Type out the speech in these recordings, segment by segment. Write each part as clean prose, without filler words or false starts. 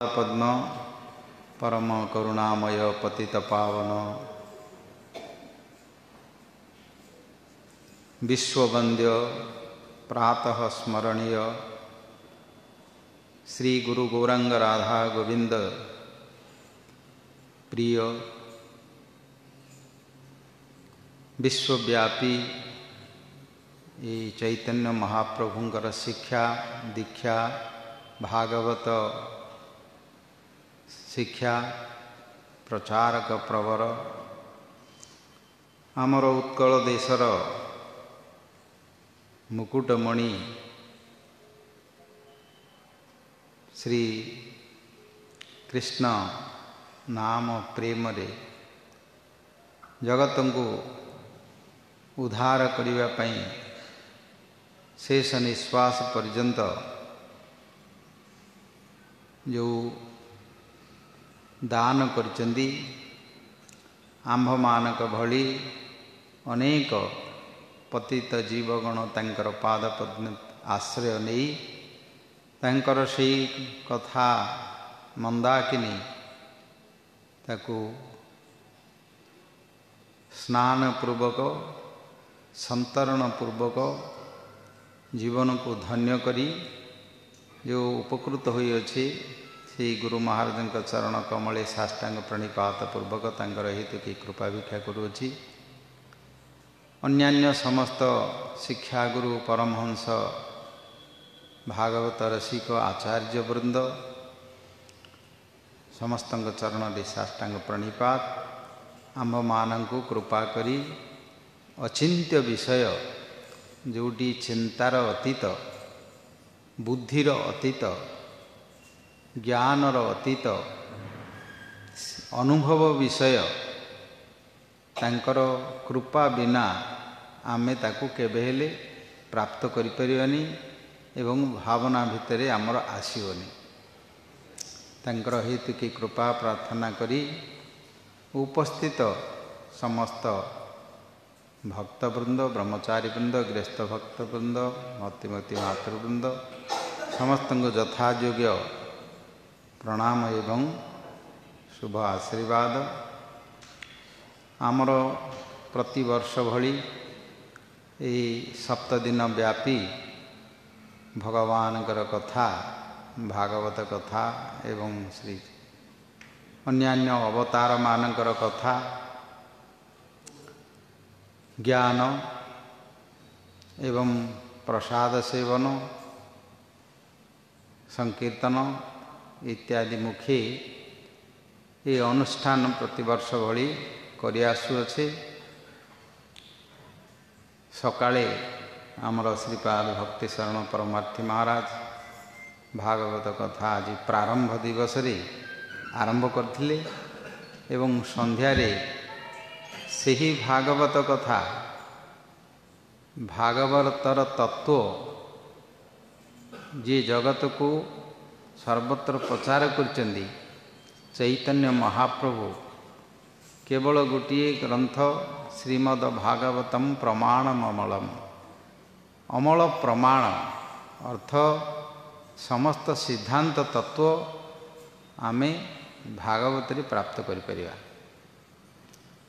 पद्म परम करुणामय पतित पावन विश्ववंद्य प्रातः स्मरणीय श्री गुरु गौरांग राधा गोविंद प्रिय विश्वव्यापी ये चैतन्य महाप्रभुंकर शिक्षा दीक्षा भागवत शिक्षा प्रचारक प्रवर आमर उत्कल देशर मुकुटमणि श्री कृष्ण नाम प्रेम रे जगत को उद्धार करिवा पई शेष निश्वास पर्यंत जो दान करचंदी आंभ मानक भली अनेक पतित जीवगण तांकर पाद पद्म आश्रय नहीं तांकर से कथा मंदाकिनी ताकू स्नान पूर्वक संतरण पूर्वक जीवन को धन्य करी जो उपकृत हुई अच्छी श्री गुरु महाराज चरण कमले साष्टांग प्रणिपात पूर्वक तांकर हेतु की कृपा भिक्षा करुअछि। अन्यान्य समस्त शिक्षा गुरु परमहंस भागवत रसिक आचार्य वृंद समस्त चरण रे साष्टांग प्रणिपात आंभ मानंकु कृपा करी अचिंत्य विषय जोटी चिंतार अतीत बुद्धिर अतीत ज्ञानर अतीत अनुभव विषय तांकर कृपा बिना आमे ताकू केबे हेले प्राप्त करि परिबानी एवं भावना भितरे आमर आसीबनी। तांकर हेतु की कृपा प्रार्थना करी उपस्थित समस्त भक्तवृंद ब्रह्मचारी वृंद गृहस्थ भक्तवृंद मतिमती मातृवृंद समस्त यथायोग्य प्रणाम एवं शुभ आशीर्वाद। आमर प्रतिवर्ष भली ए सप्तदिन व्यापी भगवानकर कथा भागवत कथा एवं श्री अन्यान्य अवतार मानकर कथा ज्ञान एवं प्रसाद सेवन संकीर्तन इत्यादि मुखी ये अनुष्ठान प्रतिवर्ष भली करि आसुअछे। सकाळे आमर श्रीपाद भक्ति शरण परमार्थी महाराज भागवत कथा आज प्रारंभ दिवस रे आरंभ करथिले एवं संध्यारे सेही भागवत कथा भागवतर तत्व जे जगत को सर्वत्र प्रचार करचंदी चैतन्य महाप्रभु केवल गोटे ग्रंथ श्रीमद् भागवतम प्रमाणम अमलम अमल प्रमाण अर्थ समस्त सिद्धांत तत्व आमे भागवत रे प्राप्त करि परिबा।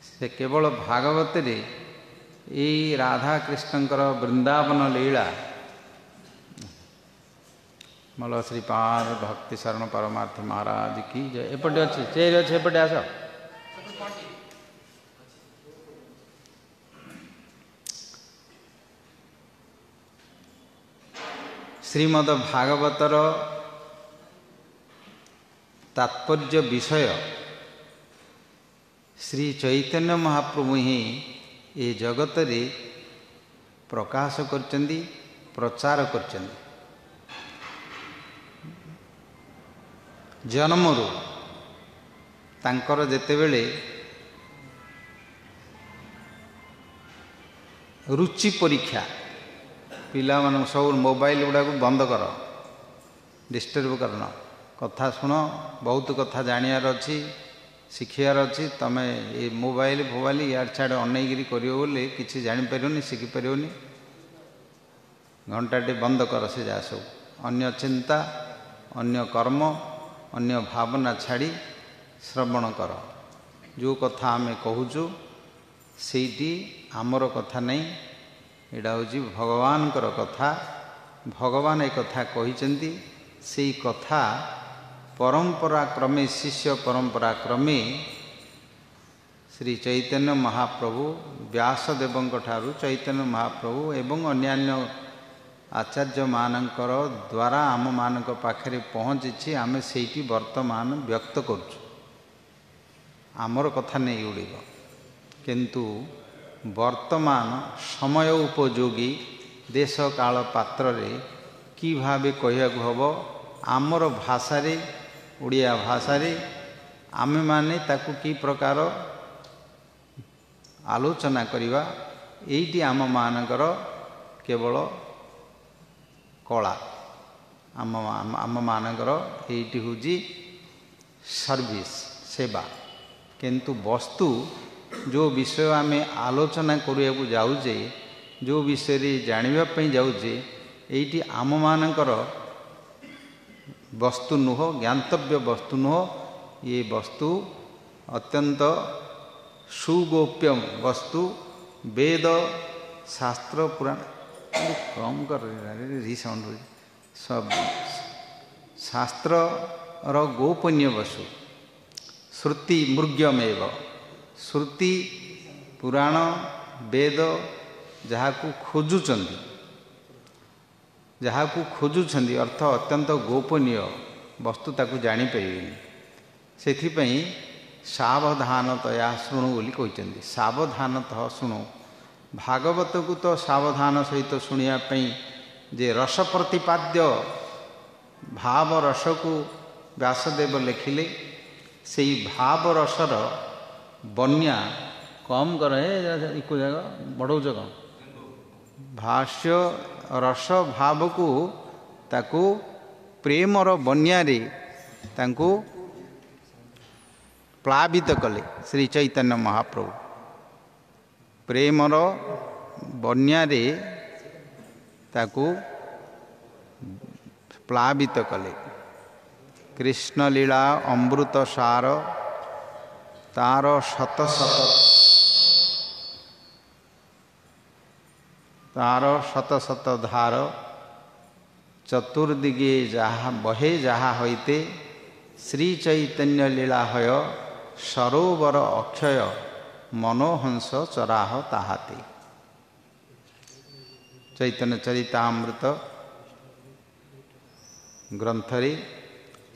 से केवल भागवत रे ए राधा कृष्णकर वृंदावन लीला मल श्रीपाद भक्ति शरण परमार्थी महाराज की जय। एपटे अच्छी चेयर अच्छे एपटे आस श्रीमद् भागवतर तात्पर्य विषय श्री चैतन्य महाप्रभु ही ये जगत रे प्रकाश करचंदी प्रचार करचंदी। जन्मरू तांकर जेतेबेले रुचि परीक्षा पिला मान सब मोबाइल गुड़ा को बंद कर डिस्टर्ब करना कथा शुण बहुत कथा जानियार अच्छी शिखियार अच्छी तमें ये मोबाइल फोबाइल यार छाड़ अनेकरी करोले किसी जापर शिखिपर घंटाटे बंद कर से जा सब अन्य चिंता अन्य कर्म अन्य भावना छाड़ी श्रवण कर। जो कथा आमे कहूचु सेठी आमर कथा नहीं, एटा हूँ भगवान कथा। भगवान एक कथा कही, से कथा परंपरा क्रमे शिष्य परंपरा क्रमे श्री चैतन्य महाप्रभु व्यासदेवों ठारू चैतन्य महाप्रभु एवं अन्यान्य आचार्य मानकर द्वारा आम मानक पाखरे पहुँची आम से वर्तमान व्यक्त करुँ। आमर कथा नहीं उड़ीब, किंतु वर्तमान समय उपयोगी देश काल पात्र रे कि भावे कहया हम आमर भाषा रे उड़िया भाषा रे आमे माने ताकू कि प्रकार आलोचना करिवा, एइटी आम मानकर केवल कला। आम मानकर एइटी हुजी सर्विस सेवा, किंतु वस्तु जो विषय आम आलोचना करिया को जाउजे, जो विषय रे जानिबा पई जाउजे, एइटी आम मानकर वस्तु नुह, ज्ञातव्य वस्तु नुह। ये वस्तु अत्यंत सुगोप्य वस्तु, वेद शास्त्र पुराण कम कर रिसाउंड सब शास्त्र रो गोपनीय वस्तु। श्रुति मृग्यमेव, श्रुति पुराण वेद जहाँ को खोजुचंदी, जहाँ को खोजुचंदी अर्थ अत्यंत गोपनीय वस्तु ताकू जानी परिबेनी। सेथिपई सावधानतया शुणु बोली कहते। सावधानतः शुणु। भागवत को तो सावधान सहित शुणिया जे रस प्रतिपाद्य भाव रस को व्यासदेव लिखिले, से भाव रसर बन्या कम करे इको जगह बढ़ौ जगह भाष्य रस भाव को ताकू प्रेमर बन्या रे तांकू प्लावित कले श्री चैतन्य महाप्रभु। प्रेमर बन्या रे ताकू प्लावित कले। कृष्ण लीला अमृत सार तार शत शत धार, चतुर्दिगे जहा बहे जहा होइते, श्री चैतन्य लीला हय सरोवर अक्षय, मनोहंस चराह ताहाते। चैतन्य चरितामृत ग्रंथरे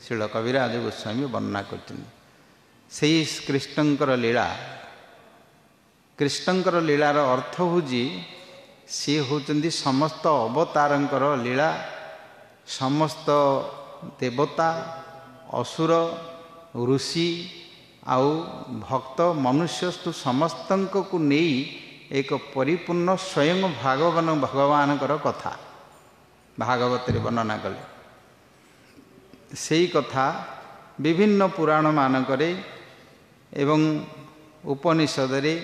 श्रील कविराज गोस्वामी वर्णना करते। कृष्णंकर लीला, कृष्णंकर लीलार अर्थ होजी सी होचंदी समस्त अवतारंकर लीला। समस्त देवता असुर ऋषि आउ भक्त मनुष्यस्तु समस्तंक को नहीं एक परिपूर्ण स्वयं भगवान कथा भागवत वर्णना कले। से कथा विभिन्न पुराण मानकरे एवं उपनिषदरे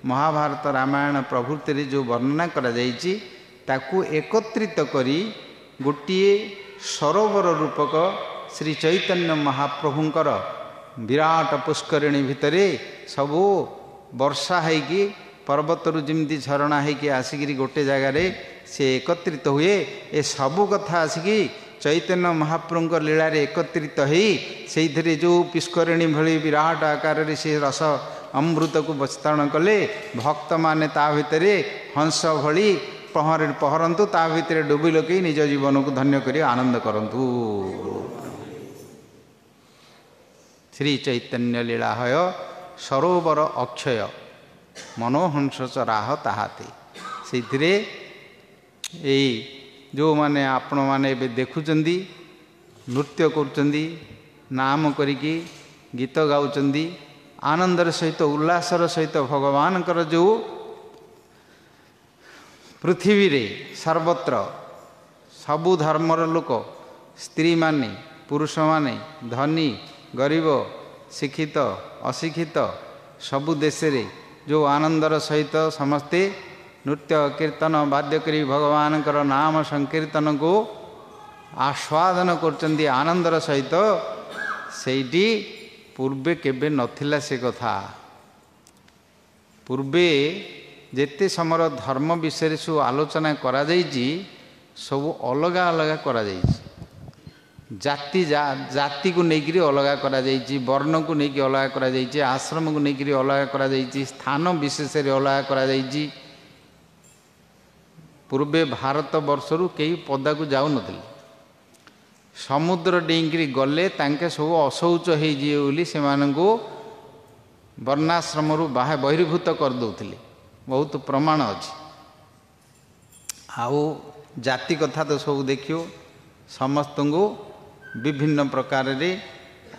महाभारत रामायण प्रभृति जो वर्णना करा जाइछि, ताकू एकत्रित करी गोटिए सरोवर रूपक श्री चैतन्य महाप्रभुंकर विराट पुष्करिणी भितरे सबू वर्षा है पर्वतरु जमी झरणा है आसिकी गोटे जगार से एकत्रित हुए। ए सबू कथा आसिकी चैतन्य महाप्रभुंक लीला एकत्रित हो जो पुष्करिणी भली विराट आकार से रस अमृत को विस्तरण कले। भक्त माने ता भितरे हंस भली पहरंतु, ता भितरे डुबी लगे निज जीवन को धन्य करी आनंद करंतु। श्री चैतन्य लीला हय सरोवर अक्षय, मनोहंस चराह ताहाते। से जो माने आपण माने देखुचंदी, नृत्य करुचंदी, नाम करिकी गीत गाउचंदी, आनंदर सहित उल्लासर सहित भगवान कर जो पृथ्वी रे सर्वत्र सबु धर्मर लोक, स्त्री माने पुरुष माने, धनी गरीब, शिक्षित अशिक्षित सबु देश रे जो आनंदर सहित समस्ते नृत्य कीर्तन वाद्य करी भगवान कर नाम संकीर्तन को आस्वादन करचंदी आनंदर सहित। ସେଇଠି ପୂର୍ବେ କେବେ ନଥିଲା ସେ କଥା। ପୂର୍ବେ ଯେତେ ସମୟର ଧର୍ମ ବିଷୟରେ ସବୁ ଆଲୋଚନା କରାଯାଇଛି ସବୁ ଅଲଗା ଅଲଗା କରାଯାଇଛି। ଜାତିକୁ ନେଇକରି ଅଲଗା କରାଯାଇଛି, ବର୍ଣ୍ଣକୁ ନେଇକି ଅଲଗା କରାଯାଇଛି, ଆଶ୍ରମକୁ ନେଇକରି ଅଲଗା କରାଯାଇଛି, ସ୍ଥାନ ବିଶେଷରେ ଅଲଗା କରାଯାଇଛି। ପୂର୍ବେ ଭାରତ ବର୍ଷରୁ କେହି ପଦାକୁ ଯାଉନଥିଲେ। ସମୁଦ୍ର ଡେଇଁକିରି ଗଲେ ତାଙ୍କେ ସବୁ ଅଶୌଚ ହେଇଯିବେ ବୋଲି ସେମାନଙ୍କୁ ବର୍ଣ୍ଣାଶ୍ରମରୁ ବହିର୍ଭୂତ କରିଦେଉଥିଲେ। ବହୁତ ପ୍ରମାଣ ଅଛି। ଆଉ ଜାତି କଥା ତ ସବୁ ଦେଖିବ, ସମସ୍ତଙ୍କୁ ବିଭିନ୍ନ ପ୍ରକାରରେ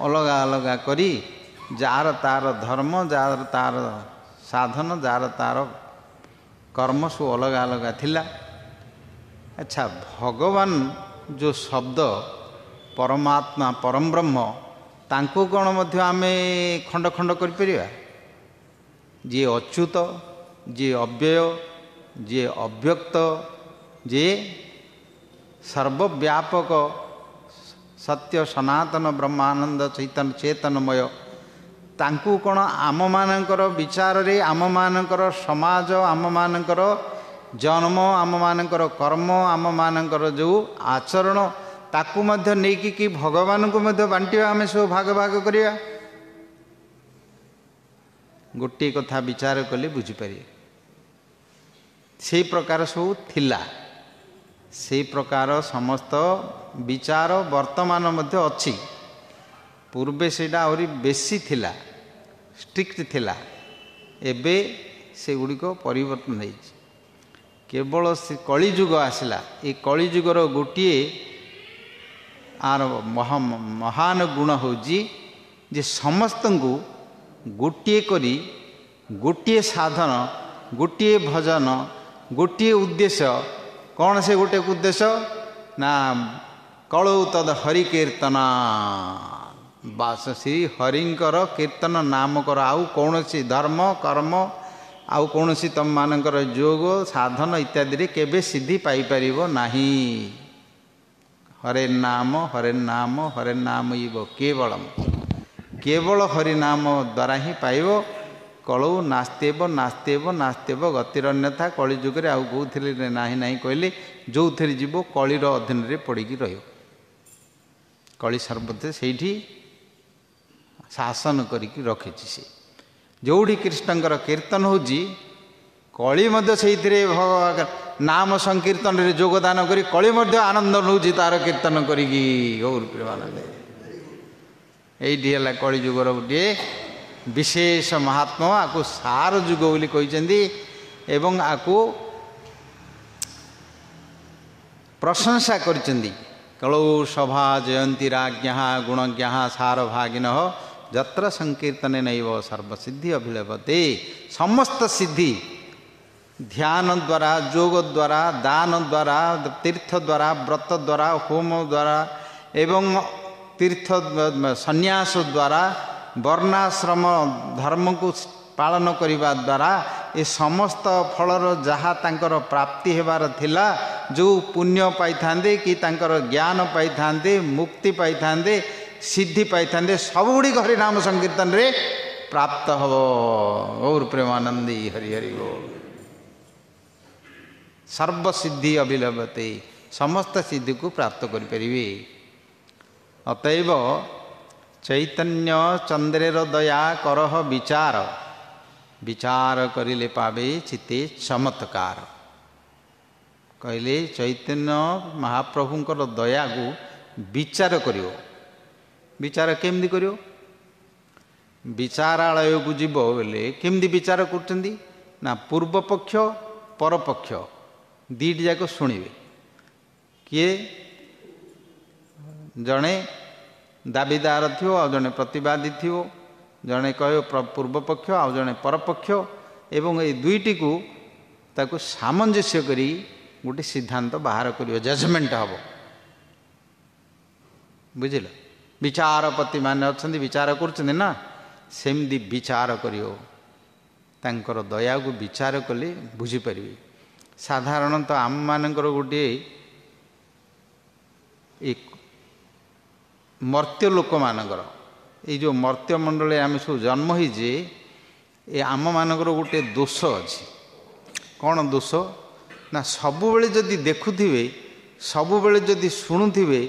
ଅଲଗା ଅଲଗା କରି ଯାହାର ତାର ଧର୍ମ, ଯାହାର ତାର ସାଧନ, ଯାହାର ତାର କର୍ମ ସବୁ ଅଲଗା ଅଲଗା ଥିଲା। ଆଚ୍ଛା, ଭଗବାନ ଯେଉଁ ଶବ୍ଦ ପରମାତ୍ମା ପରମ ବ୍ରହ୍ମ, ତାଙ୍କୁ କ'ଣ ମଧ୍ୟ ଆମେ ଖଣ୍ଡ ଖଣ୍ଡ କରିପାରିବା? ଯିଏ ଅଚ୍ୟୁତ, ଯିଏ ଅବ୍ୟୟ, ଯିଏ ଅବ୍ୟକ୍ତ, ଯିଏ ସର୍ବବ୍ୟାପକ ସତ୍ୟ ସନାତନ ବ୍ରହ୍ମାନନ୍ଦ ଚୈତନ୍ୟ ଚେତନମୟ, ତାଙ୍କୁ କ'ଣ ଆମମାନଙ୍କର ବିଚାରରେ, ଆମମାନଙ୍କର ସମାଜ, ଆମମାନଙ୍କର ଜନ୍ମ, ଆମମାନଙ୍କର କର୍ମ, ଆମମାନଙ୍କର ଯେଉଁ ଆଚରଣ, ତାକୁ ମଧ୍ୟ ନେଇକି କି ଭଗବାନଙ୍କୁ ମଧ୍ୟ ବାଣ୍ଟିବା, ଆମେ ସବୁ ଭାଗ ଭାଗ କରିବା? ଗୋଟିଏ କଥା ବିଚାର କଲେ ବୁଝିପାରିବେ। ସେଇ ପ୍ରକାର ସବୁ ଥିଲା, ସେଇ ପ୍ରକାର ସମସ୍ତ ବିଚାର ବର୍ତ୍ତମାନ ମଧ୍ୟ ଅଛି। ପୂର୍ବେ ସେଇଟା ଆହୁରି ବେଶୀ ଥିଲା, ଷ୍ଟ୍ରିକ୍ଟ ଥିଲା। ଏବେ ସେଗୁଡ଼ିକ ପରିବର୍ତ୍ତନ ହେଇଛି। କେବଳ ସେ କଳିଯୁଗ ଆସିଲା। ଏ କଳିଯୁଗର ଗୋଟିଏ ଆର ମହାନ ଗୁଣ ହେଉଛି ଯେ ସମସ୍ତଙ୍କୁ ଗୋଟିଏ କରି ଗୋଟିଏ ସାଧନ, ଗୋଟିଏ ଭଜନ, ଗୋଟିଏ ଉଦ୍ଦେଶ୍ୟ। କ'ଣ ସେ ଗୋଟିଏ ଉଦ୍ଦେଶ୍ୟ? ନା କଳୌ ତଦ୍ ହରି କୀର୍ତ୍ତନ, ବାସ ଶ୍ରୀ ହରିଙ୍କର କୀର୍ତ୍ତନ ନାମ କର। ଆଉ କୌଣସି ଧର୍ମ କର୍ମ, ଆଉ କୌଣସି ତମମାନଙ୍କର ଯୋଗ ସାଧନ ଇତ୍ୟାଦିରେ କେବେ ସିଦ୍ଧି ପାଇପାରିବ ନାହିଁ। ହରେ ନାମ ହରେ ନାମ ହରେ ନାମ ଇବ କେବଳମ୍, କେବଳ ହରିନାମ ଦ୍ୱାରା ହିଁ ପାଇବ। କଳୌ ନାସ୍ତେବ ନାସ୍ତେବ ନାସ୍ତେବ ଗତିରନ୍ୟଥା। କଳିଯୁଗରେ ଆଉ କେଉଁଥିରେ ନାହିଁ ନାହିଁ କହିଲେ ଯେଉଁଥିରେ ଯିବ କଳିର ଅଧୀନରେ ପଡ଼ିକି ରହିବ। କଳି ସର୍ବତ୍ର ସେଇଠି ଶାସନ କରିକି ରଖିଛି। ସେ ଯେଉଁଠି କୃଷ୍ଣଙ୍କର କୀର୍ତ୍ତନ ହେଉଛି, କଳି ମଧ୍ୟ ସେଇଥିରେ ନାମ ସଂକୀର୍ତ୍ତନରେ ଯୋଗଦାନ କରି କଳି ମଧ୍ୟ ଆନନ୍ଦ ନେଉଛି ତାର କୀର୍ତ୍ତନ କରିକି। ଗୌର ପ୍ରେମାନନ୍ଦ। ଏଇଠି ହେଲା କଳିଯୁଗର ଗୋଟିଏ ବିଶେଷ ମହାତ୍ମ। ଆକୁ ସାର ଯୁଗ ବୋଲି କହିଛନ୍ତି ଏବଂ ଆକୁ ପ୍ରଶଂସା କରିଛନ୍ତି। କଳୌ ସଭା ଜୟନ୍ତୀ ରାଜ୍ଞା ଗୁଣଜ୍ଞା ସାର ଭାଗିନଃ ଯତ୍ର ସଂକୀର୍ତ୍ତନେ ନୈବ ସର୍ବସିଦ୍ଧି ଅଭିଲଭତେ। ସମସ୍ତ ସିଦ୍ଧି ଧ୍ୟାନ ଦ୍ୱାରା, ଯୋଗ ଦ୍ୱାରା, ଦାନ ଦ୍ୱାରା, ତୀର୍ଥ ଦ୍ୱାରା, ବ୍ରତ ଦ୍ୱାରା, ହୋମ ଦ୍ୱାରା ଏବଂ ତୀର୍ଥ ସନ୍ନ୍ୟାସ ଦ୍ୱାରା, ବର୍ଣ୍ଣାଶ୍ରମ ଧର୍ମକୁ ପାଳନ କରିବା ଦ୍ୱାରା ଏ ସମସ୍ତ ଫଳର ଯାହା ତାଙ୍କର ପ୍ରାପ୍ତି ହେବାର ଥିଲା, ଯେଉଁ ପୁଣ୍ୟ ପାଇଥାନ୍ତେ କି ତାଙ୍କର ଜ୍ଞାନ ପାଇଥାନ୍ତେ, ମୁକ୍ତି ପାଇଥାନ୍ତେ, ସିଦ୍ଧି ପାଇଥାନ୍ତେ, ସବୁଗୁଡ଼ିକ ହରିନାମ ସଂକୀର୍ତ୍ତନରେ ପ୍ରାପ୍ତ ହେବ। ଗୌର ପ୍ରେମାନନ୍ଦୀ ହରି ହରି ଗୌର। ସର୍ବସିଦ୍ଧି ଅଭିଲଭତେ, ସମସ୍ତ ସିଦ୍ଧିକୁ ପ୍ରାପ୍ତ କରିପାରିବେ। ଅତଏବ ଚୈତନ୍ୟ ଚନ୍ଦ୍ରେର ଦୟା କରହ ବିଚାର, ବିଚାର କରିଲେ ପାବେ ଚିତେ ଚମତ୍କାର। କହିଲେ ଚୈତନ୍ୟ ମହାପ୍ରଭୁଙ୍କର ଦୟାକୁ ବିଚାର କରିବ। ବିଚାର କେମିତି କରିବ? ବିଚାରାଳୟକୁ ଯିବ ବୋଲେ କେମିତି ବିଚାର କରୁଛନ୍ତି? ନା ପୂର୍ବପକ୍ଷ ପରପକ୍ଷ ଦୁଇଟି ଯାକ ଶୁଣିବେ। କିଏ ଜଣେ ଦାବିଦାର ଥିବ, ଆଉ ଜଣେ ପ୍ରତିବାଦୀ ଥିବ। ଜଣେ କହିବ ପୂର୍ବପକ୍ଷ, ଆଉ ଜଣେ ପରପକ୍ଷ, ଏବଂ ଏଇ ଦୁଇଟିକୁ ତାକୁ ସାମଞ୍ଜସ୍ୟ କରି ଗୋଟେ ସିଦ୍ଧାନ୍ତ ବାହାର କରିବ, ଜଜମେଣ୍ଟ ହେବ। ବୁଝିଲ? ବିଚାରପତି ମାନେ ଅଛନ୍ତି, ବିଚାର କରୁଛନ୍ତି ନା, ସେମିତି ବିଚାର କରିବ। ତାଙ୍କର ଦୟାକୁ ବିଚାର କଲେ ବୁଝିପାରିବେ। ସାଧାରଣତଃ ଆମମାନଙ୍କର ଗୋଟିଏ ଏ ମର୍ତ୍ୟ ଲୋକମାନଙ୍କର ये जो मर्त्यमंडल आम सब जन्म होइजे ये आम मानकर गोटे दोष अच्छी कौन दोष ना सबुबले जदि देखुथिबे सबुबले जदि शुणुथिबे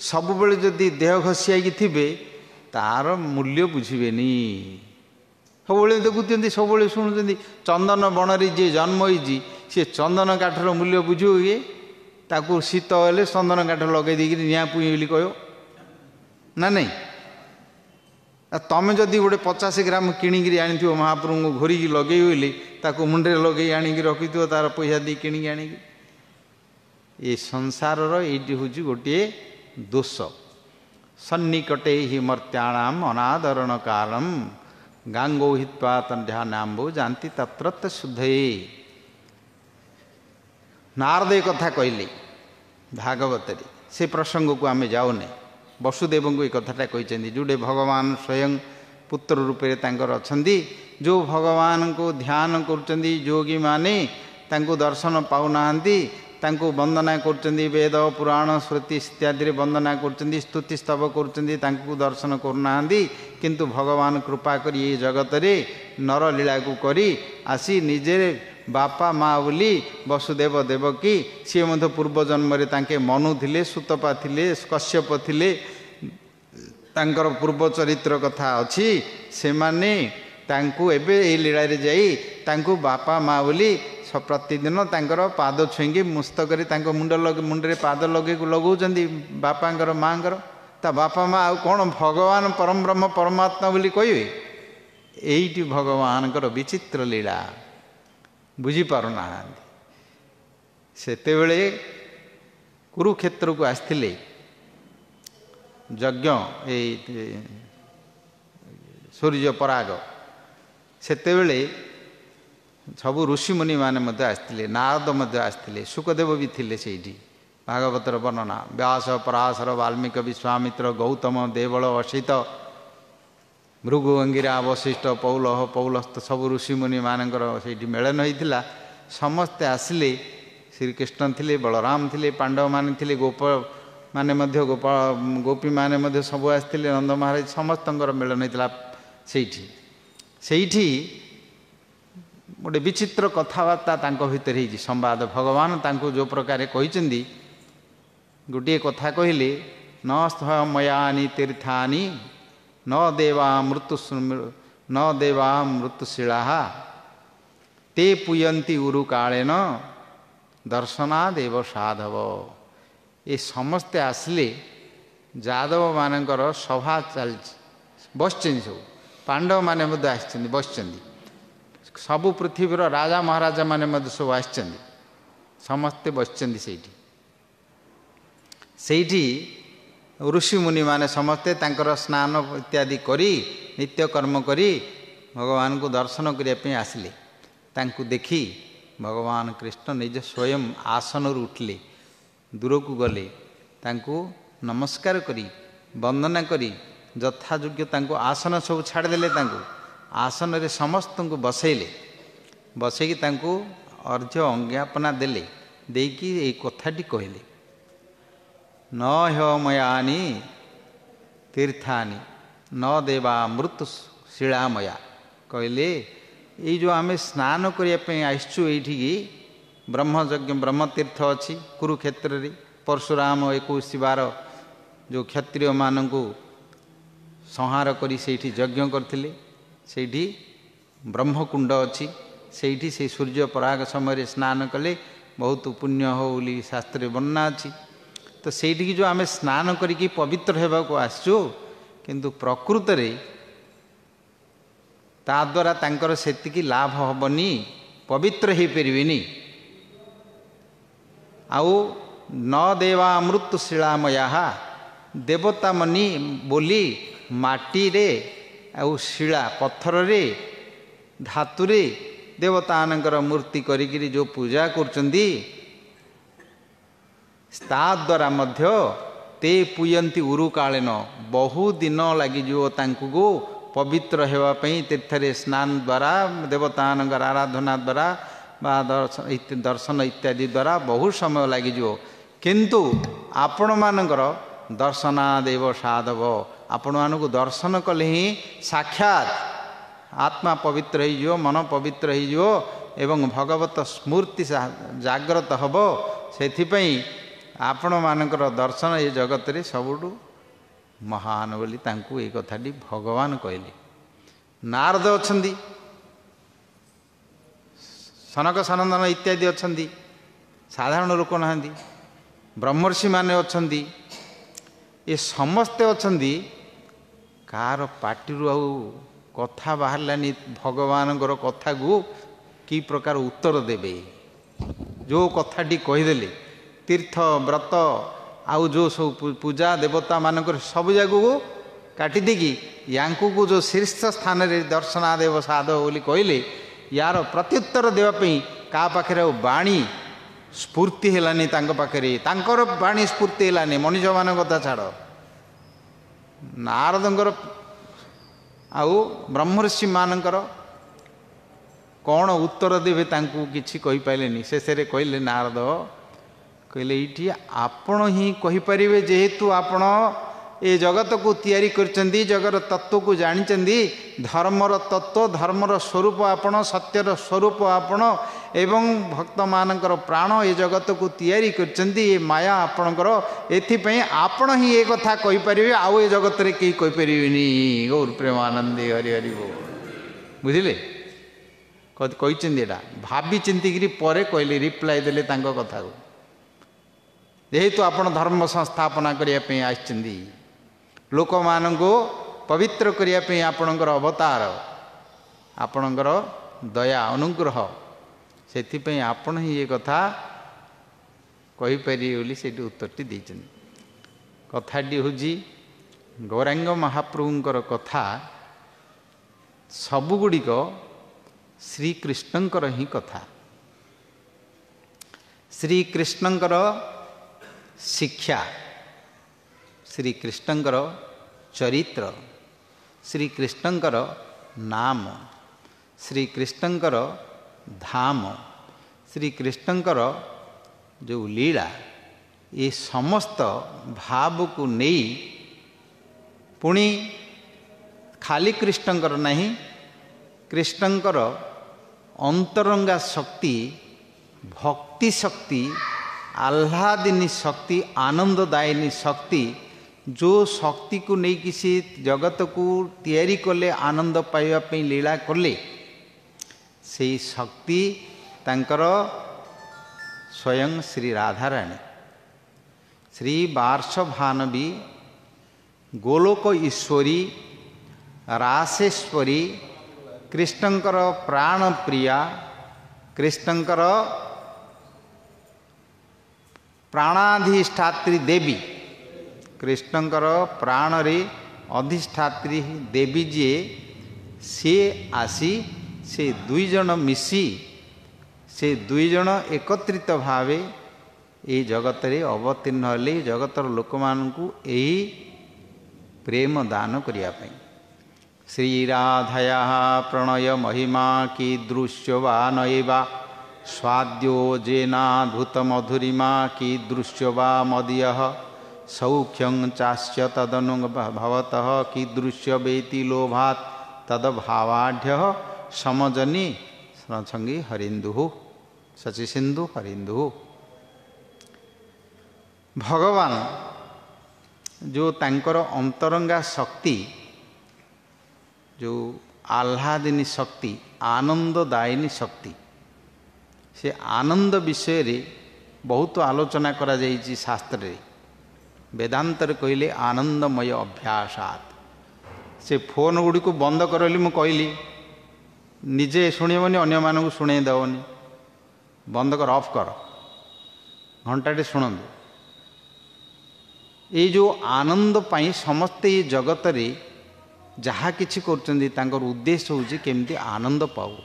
सबुबले जदि देह घसियाई थिबे तार मूल्य बुझिबेनी सबुबले देखुଛନ୍ତି सबुबले शुणुଛନ୍ତି चंदन बणरे जे जन्म होइजी सी चंदन काठर मूल्य बुझियो ये ताकू शीत हेले चंदन काठ लगे देकी निया पुई बोली कहो ना नहीं तमें जदि गोटे 50 ग्राम किणिकी आनी महाप्रभु को घोरिकी लगे बोली ताकू मुंडे लगे आनिकी रखिथ तार पैसा दी किणिकी आनिकी ये संसार ये हूँ गोटे दोष सन्निकटे ही मर्त्याणाम अनादरण कालम गांगो हित्वा तंध्यानाम्बो जानती तत्रत्य शुद्धये नारद कथा कहले भागवतरी से प्रसंग को आम जाऊने वसुदेव को एक कथाटा कहते जोड़े भगवान स्वयं पुत्र रूपे अच्छा जो भगवान को ध्यान कर योगी माने तांको दर्शन पाऊना तांको वंदना करचंदी वेद पुराण श्रुति इत्यादि वंदना करचंदी स्तुति स्तव करचंदी तांको दर्शन करना किंतु भगवान कृपा करी ये जगत रे नर लीला को करी आसी निजे बापा माँ बोली वसुदेव देवकी सी मध्य पूर्व जन्म रे तांके मनु थिले सुतपा थिले कश्यप थिले तांकर पूर्व चरित्र कथा अच्छी से माने तांको एबे ए लीला रे जाई तांको बापा माँ बोली प्रतिदिन तांकर पाद छुईंगी मुस्तक मुंडे पाद लगे लगौंदी बापांकर माँकर ता बापा माँ आउ कौन भगवान परम ब्रह्म परमात्मा बोली कहे यही भगवान विचित्र लीला बुझीपारना सेते बेले कुरुक्षेत्र को आसते यज्ञ सूर्य पराग सेते बेले सबु ऋषिमुनि माने आसते नारद आसते सुखदेव भी थिले सेठी भागवतर वर्णना व्यास पराशर वाल्मीकि विश्वामित्र गौतम देवल असित भृगु अंगिरा वशिष्ठ पौलस्थ सबु ऋषिमुनि मानकर सेठी मेलन होइथिला समस्ते आसिले श्रीकृष्ण थिले बलराम थिले पांडव माने थिले गोप माने मध्य गोपी माने मध्य सबु आसते नंद महाराज समस्तंकर मेलन होइथिला सेठी गोटे विचित्र कथबार्ता भितर ही संवाद भगवान तांको जो प्रकार कहते गोटे कथा कहले न स्थमयानी तीर्थानि न देवा मृत्युशीला ते पुयंती उरु कालेन दर्शनादेव साधव ये समस्ते आसले जादव मानकर सभा चल बसचंदी सब पांडव माने बसचंदी सबु पृथ्वीर राजा महाराजा माने सब आसचंदी समस्ते बसचंदी सेठी ऋषिमुनि माने समस्ते तांकर स्नान इत्यादि करी नित्यकर्म करी भगवान को दर्शन करने आसिले तांको देखी भगवान कृष्ण निज स्वयं आसन उठिले दूर को गले तांको नमस्कार करी वंदना करी यथायोग्य तांको आसन सब छाड़देले तांको आसन रे समस्त को बसैले बसैकी तांको अर्घ्य अंज्ञापना देले देकी ए कथाटी कहले न ह्यमयानी तीर्थानि न देवा मृत्युशीलामया कहले ये जो आम स्नान करने आसचु ये ब्रह्मयज्ञ ब्रह्मतीर्थ अच्छी कुरुक्षेत्र रे परशुराम 21 बार जो क्षत्रिय मानू संहार करी सेठी यज्ञ करथिले सेठी ब्रह्मकुंड अच्छी सेठी से सूर्य पराग समय स्नान कले बहुत पुण्य हो बोली शास्त्र वर्णना अच्छी तो सेठी जो आम स्नान करिकी पवित्र होगाको आसचु किंतु प्रकृत रे ता द्वारा तांकर सेतिकी लाभ हबनी पवित्र हो पारिबेनी आउ न देवा मृत्युशीलामया देवता मनी बोली माटी रे आउ शिला पत्थर रे धातु रे देवतानंकर मूर्ति करिकिरी जो पूजा करचंदी ता द्वारा मध्य ते पुयंती उरु कालेन बहु दिन लगी जो तांको पवित्र होगापी तीर्थरे स्नान द्वारा देवतानंकर आराधना द्वारा बा दर्शन इत्यादि द्वारा बहु समय लगी किंतु आपण मानकर दर्शनादेव साधव आपण मानक दर्शन कले ही साक्षात आत्मा पवित्र हो मन पवित्र हो एवं भगवत स्मृति जागृत हम से आपण मानकर दर्शन ये जगत रे सबुठु महान बोली तांकु ये कथाटी भगवान कहले। नारद अछंदी सनक सनंदन इत्यादि अछंदी साधारण लोक नहांदी ब्रह्मर्षि माने अछंदी ये समस्ते अछंदी कार पार्टी आउ कथा बाहरलानी भगवान कथा को कि प्रकार उत्तर देबे जो कथाटी कहीदेले तीर्थ व्रत आउ जो सब पूजा देवता मानक सब जगह को काटी देकी यांकु को जो शीर्ष स्थान रे दर्शनादेव साधव बोली कहले यार प्रत्युत्तर देवाई का पाखे बाणी स्फूर्ति हेलानी पाखे तांकर बाणी स्फूर्ति हेलानी मनीष मान कथा छाड़ नारदंकर आउ ब्रह्मर्षि मानकर कौन उत्तर देवे तांकु किछि कहि पाइलेनी शेष रे कहले नारद कहले इठी आपण ही कहि परिबे जेहेतु आपण ए जगत को तैयारी करचंदी जगर तत्व को जानिचंदी धर्मर तत्व धर्मर स्वरूप आपण सत्यर स्वरूप आपण एवं भक्त मानकर प्राण ए जगत को तैयारी करचंदी ए माया आपणकर एथिपई आपण ही ए कथा कहि परिबे आउ ए जगत रे केही कहि परिबेनी गौर प्रेमानंदी हरि हरि बोल बुझिले कहिचंदी एटा भाबी चिंतिगिरी परे कहले रिप्लाई देले तांको कथा को जेहेतु आपण धर्म संस्थापना करिया पे आछंदी लोक मानंको पवित्र करिया पे आपणकर अवतार आपणकर दया अनुग्रह सेथिपई आपण ही ये कथा कहि पारि बोली सेठी उत्तरटी दैछन कथाटी होजी गौरांग महाप्रभुंकर कथा सबुगुड़िक श्रीकृष्णंकर ही कथा श्रीकृष्णंकर शिक्षा श्रीकृष्णंकर चरित्र श्रीकृष्णंकर नाम श्रीकृष्णंकर धाम श्रीकृष्णंकर जो लीला ये समस्त भाव को नहीं पुणी खाली कृष्णंकर नहीं कृष्णंकर अंतरंगा शक्ति भक्ति शक्ति आह्लादिनी शक्ति आनंददायिनी शक्ति जो शक्ति को नहीं किसी जगत को तैयारी कले आनंद पाइबा लीला कले से शक्ति तांकर स्वयं श्री राधाराणी श्री वार्षभानवी गोलोक ईश्वरी रासेश्वरी कृष्णंकर प्राण प्रिया कृष्णंकर प्राणाधिष्ठात्री देवी कृष्णंकर प्राण रे अधिष्ठात्री देवी जी सी आसी से दुई जन मिसी से दुई जन एकत्रित भावे ये जगत रे अवतीर्ण हेले जगतर लोक मानकु एही प्रेम दान करिया पई श्री राधाया प्रणय महिमा की दृश्य वा नैवा स्वाद्यो जेनाद्भुत मधुरिमा की दृश्य वा मदीय सौख्यं चास्य तदनुभवतः की दृश्य वेति लोभात तदभावाढ़ समजनी संगी हरिंदु शचि सिंधु हरिंदु भगवान जो तांकर अंतरंगा शक्ति जो आह्लादिनी शक्ति आनंददायिनी शक्ति से आनंद विषय रे बहुत आलोचना करा जाइछि शास्त्र रे वेदांतर कहले आनंदमय अभ्यासात से फोन गुड़ी को बंद करली मु कहली निजे शुणिबनी अन्य मानक शुणे दबनी बंद कर ऑफ कर घंटाटे शुणु ये जो आनंद पाई समस्ते ये जगत रे जहा किछि करचंदी तांकर उद्देश्य होछि केमती आनंद पाऊ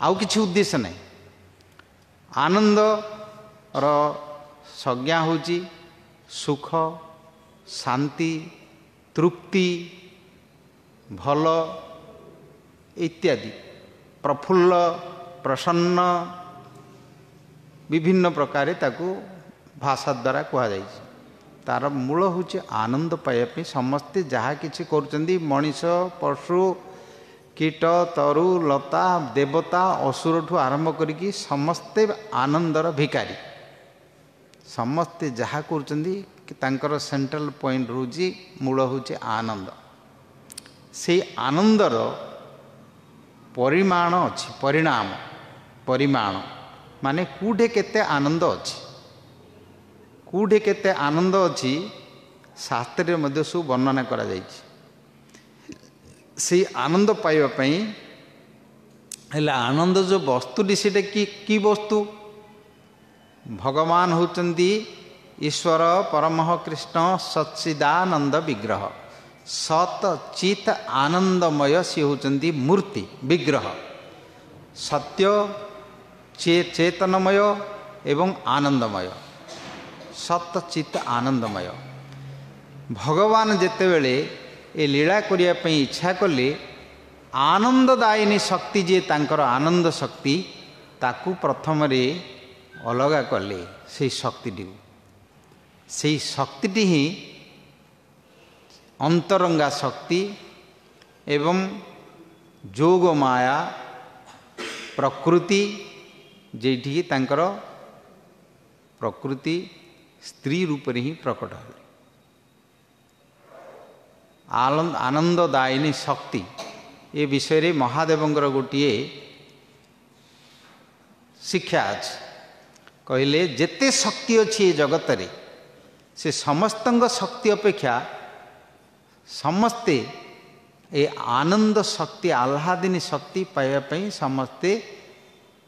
आउ किछि उद्देश्य नहीं आनंद रो संज्ञा होछि सुख शांति तृप्ति भल इत्यादि प्रफुल्ल प्रसन्न विभिन्न प्रकार ताकू भाषा द्वारा कह तार मूल हूँ आनंद पाइबा समस्ते जहाँ किसी कर मनीष पशु कीट तरु लता देवता असुर ठू आरंभ करी समस्ते आनंदर भिकारी समस्ते जहाँ कर सेंट्रल पॉइंट रोजी मूल हूँ आनंद से आनंदर परिमाण अच्छी परिणाम परिमाण माने कूटे केते आनंद अच्छी कूटे केते आनंद अच्छी शास्त्र मध्य सब वर्णना करा जायछि से आनंद पाइबापी हेले आनंद जो वस्तुटी से कि वस्तु भगवान होचंदी ईश्वर परमह कृष्ण सच्चिदानंद विग्रह सत चित आनंदमय सी होचंदी मूर्ति विग्रह सत्य चेतनमय एवं आनंदमय सत चित आनंदमय भगवान जेतेबेले ए लीला करिया पई इच्छा कले आनंददायिनी शक्ति जे तांकर आनंद शक्ति ताकू प्रथम रे अलगा कले से शक्ति ही अंतरंगा शक्ति एवं जोग माया प्रकृति जेठी तांकर प्रकृति स्त्री रूप रे ही प्रकट है आनंददायिनी शक्ति ए विषय रे महादेवंकर गोटिए शिक्षा अछि कहले जेते शक्ति अच्छी जगत रे से समस्तंग शक्ति अपेक्षा समस्ते ए आनंद शक्ति आह्लादिनी शक्ति पाइबा समस्ते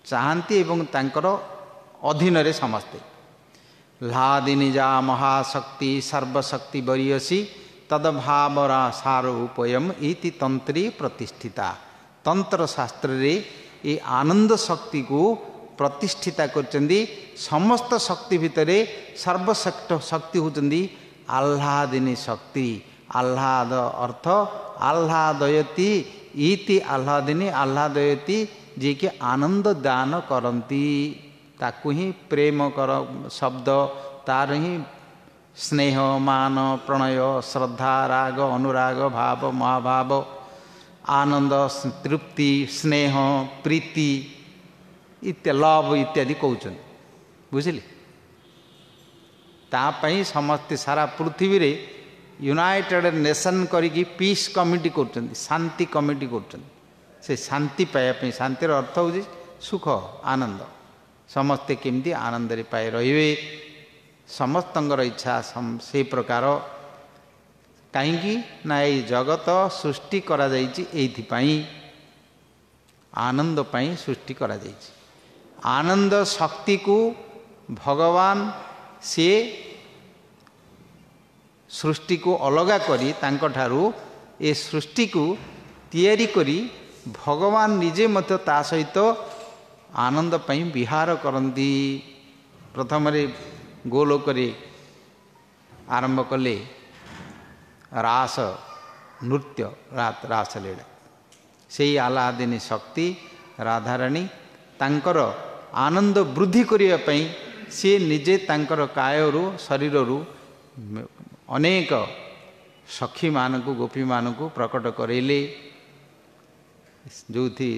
चाहती एवं तांकर अधीन रे समस्ते ह्लादिनी जा महाशक्ति सर्वशक्ति बरीयसी तदभावरा सारूपयम इति तंत्री प्रतिष्ठिता तंत्र शास्त्र रे ये आनंद शक्ति को प्रतिष्ठिता करचंदी समस्त शक्ति भितरे सर्वशक्त शक्ति होचंदी आह्लादिनी शक्ति आह्लाद अर्थ आह्लादयति इति आह्लादिनी आह्लादयति जे कि आनंद दान करती ताकू ही प्रेम कर शब्द तार ही स्नेह मान प्रणय श्रद्धा राग अनुराग भाव महाभाव आनंद तृप्ति स्नेह प्रीति लव इत्यादि कहते बुझिले तापाई समस्ते सारा पृथ्वी रे यूनाइटेड नेशन करिकी पीस कमिटी कर शांति कमिटी कर से शांति पाइबा शांतिर अर्थ हूँ सुख आनंद समस्ते केमती आनंद रे पाए रहिबे समस्तंगर इच्छा से प्रकार कहीं ना ये जगत सृष्टि करा जाइछि एइथिपाई आनंद पाई सृष्टि करा जाइछि आनंद शक्ति को भगवान से सृष्टि को अलगा करी तांको ठारू ए सृष्टि को तैयारी करी भगवान निजे मत ता सहित आनंद पाई विहार करती प्रथम रे गोलोक आरंभ कले रास नृत्य रास लीला से आह्लादिनी शक्ति राधाराणी तांकर आनंद वृद्धि करने सी निजे तांकर कायरु शरीरु अनेक सखी मानक गोपी मानक प्रकट करेले जो थी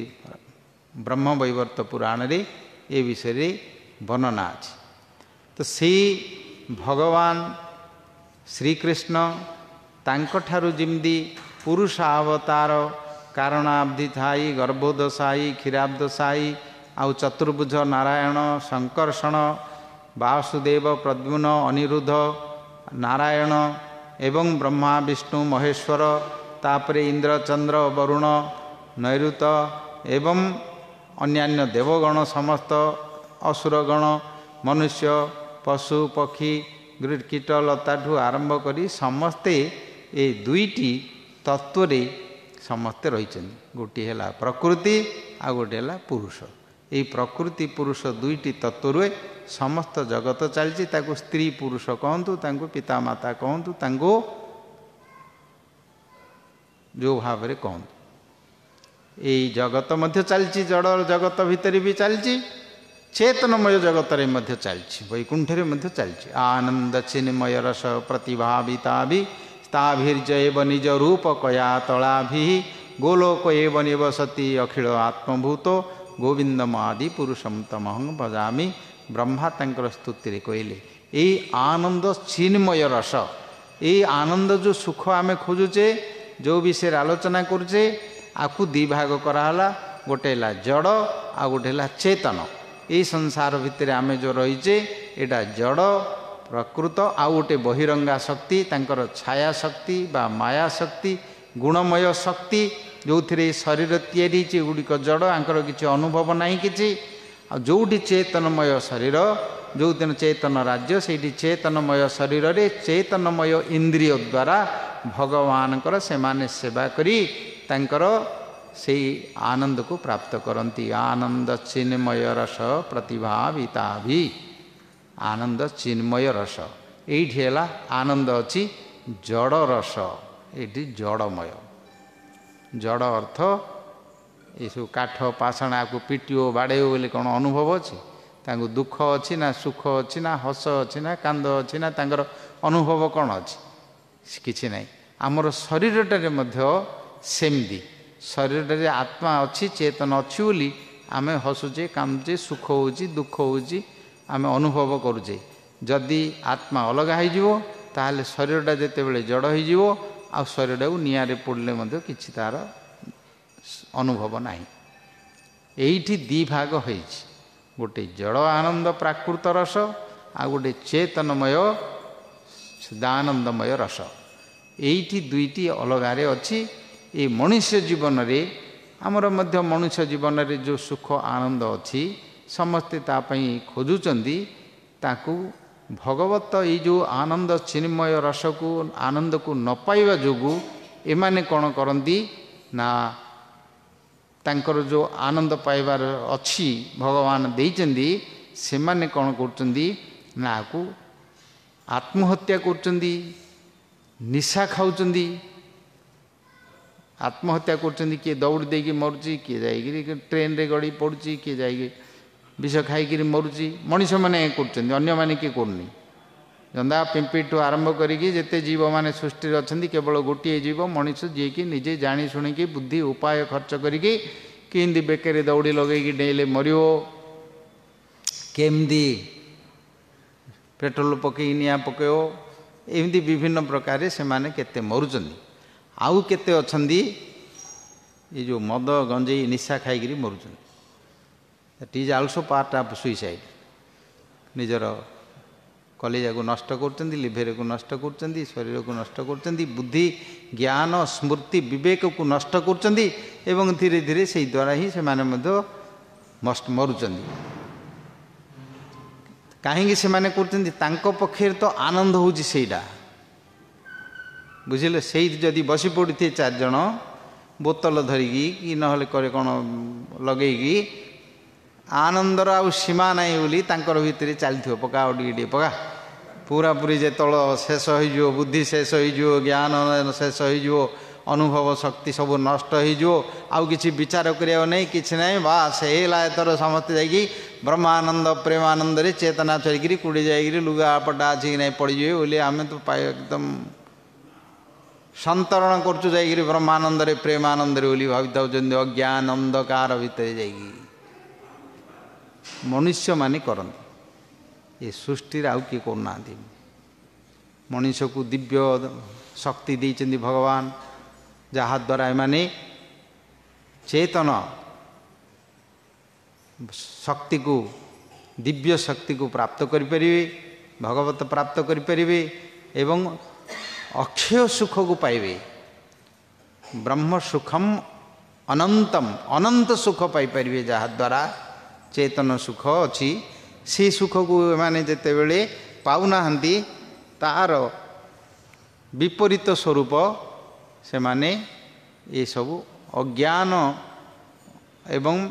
ब्रह्म वैवर्त पुराण रे ए विषय रे वर्णना अछि तो से भगवान श्रीकृष्ण तांको ठारू जिमदी पुरुष अवतार कारणाब्धि थाई गर्भोदशाई क्षीराब्दशाई आउ चतुर्भुज नारायण संकर्षण वासुदेव प्रद्युम्न अनिरुद्ध नारायण एवं ब्रह्मा विष्णु महेश्वर तापरे इंद्र चंद्र वरुण नैऋत एवं अन्यान्य देवगण समस्त असुरगण मनुष्य पशु पक्षी कीट लताठू आरंभ करी समस्ते ए दुईटी तत्व रे समस्ते रही गोटे है प्रकृति आ गोटे है पुरुष ये प्रकृति पुरुष दुईटी तत्व समस्त जगत चलती स्त्री पुरुष कहतु पिता माता कहतु जो भाव में कहतु यही जगत मध्य चलती जड़ जगत भितर भी चलती चेतनमय जगत में चलती वैकुंठ में चलती आनंद चिन्मय रस प्रतिभाविताभिर्जैव निज रूप कया तलाभि गोलोक एव निवसति अखिल आत्मभूत गोविंदमादि पुरुषम तमहं भजामि। ब्रह्मा तंकर स्तुति कहले यही आनंद चिन्मय रस ये आनंद जो सुख आम खोजुचे जो विषय आलोचना करुचे आपको दी भाग कराला गोटे जड़ आ गोटे चेतन। ये संसार भितर आम जो रहीचे एटा जड़ प्रकृत आ गोटे बहिरंगा शक्ति तांकर छाया शक्ति बा माया शक्ति गुणमय शक्ति जो थे शरीर तैयारी गुड़िक जड़ आंकर किसी अनुभव ना कि जोटी चेतनमय शरीर जो दिन चेतन राज्य से चेतनमय शरीर रे चेतनमय इंद्रिय द्वारा भगवान से माने सेवा करी तांकर से आनंद को प्राप्त करती। आनंद चिन्मय रस प्रतिभाविता भी आनंद चिन्मय रस ये आनंद अच्छी जड़ रस ये जड़मय जड़ अर्थ ये सब काठ पाषण आपको पिटिओ बाड़ेओ बोले कौन अनुभव अच्छी तांको दुख अच्छी ना सुख अच्छी ना हस अच्छी ना कांद अच्छी ना तांकर अनुभव कौन अच्छी किसी ना आमर शरीरटारे सेमती शरीर आत्मा अच्छी चेतन अच्छी बोली आम हसुचे कांदुचे सुख हो दुख हो आम अनुभव करुचे। जदि आत्मा अलग हो ताहले शरीरटा जिते बड़े जड़ हो आ शरीर को निआरे पड़े किसी तार अनुभव ना। यही दी भाग हो गोटे जड़ आनंद प्राकृत रस आ गोटे चेतनमय सदानंदमय रस यही दुईटी अलगारे अच्छी। ये मनुष्य जीवन रे आमर मध्य मनुष्य जीवन रे जो सुख आनंद अच्छी समस्ते तापई खोजुचंदी ताकू भगवत ये जो आनंद चिन्मय रस को आनंद को न पाइबा जोगु एमाने कौन करती ना तांकर जो आनंद पाइबार अच्छी भगवान देइचंदी से माने कौन करचंदी ना को आत्महत्या करचंदी निशा खाउचंदी आत्महत्या करचंदी किए दौड़ देकी मरुची किए जाइए ट्रेन रे गड़ी पड़ुची किए जाइए विष खाई मरुची मनीष मैंने करचंदी अन्य माने किए करनी जंदा पिंपी ठू आरंभ करिकी जेते जीव माने सृष्टि अच्छा केवल गोटे जीव मनीष जी कि निजे जानी शुणिकी बुद्धि उपाय खर्च करिकी केमती बेकरी दौड़ी लगे डेले मरियो केमती पेट्रोल पकई निआ पकयो एमती विभिन्न प्रकार से माने केते मरुचंदी आउ केते अछंदी ये जो मद गंजेई निशा खाई मरुचंदी। That is also part of suicide. निजर कलेजा को नष्ट करचंदी लिभर को नष्ट करचंदी शरीर को नष्ट करचंदी बुद्धि ज्ञान स्मृति विवेक को नष्ट करचंदी एवं धीरे धीरे से द्वारा ही से माने मस्त मरुचंदी। कहीं से माने करचंदी तांको पक्षे तो आनंद होउची सेइडा बुझिले से जदि बसी पड़ी थे चार जन बोतल धरिकी कि नहले करे कौन लगेगी आनंदर आ सीमा नाई बोली तांकर भितर चलती पका टे पका पूरा पूरी जे तल शेष हो बुद्धि शेष हो ज्ञान शेष हो अनुभव शक्ति सब नष्ट हो आउ किसी विचार करिया नहीं किसी ना बास एथर समस्ते जाकि ब्रह्मानंद प्रेमानंद रे चेतना चढ़ी कूड़े जाकि लुगा पटा अच्छी नहीं पड़े बोली आम तो एकदम संतरण करचु जाकि ब्रह्मानंद रे प्रेमानंद रे बोली भावी अज्ञान अंधकार भितर जाकि मनुष्य माने करते ये सृष्टि आउ किए करना मनुष्य को दिव्य शक्ति देइचंदी भगवान जहाँ द्वारा एमाने चेतन शक्ति को दिव्य शक्ति को प्राप्त करें भगवत प्राप्त करें एवं अक्षय सुख को पाइबे ब्रह्म सुखम अनंतम अनंत सुख पाइपर जहाँ द्वारा चेतन सुख अच्छी से सुख को माने जेते बेले पाउना तार विपरीत स्वरूप से माने ये सब अज्ञान एवं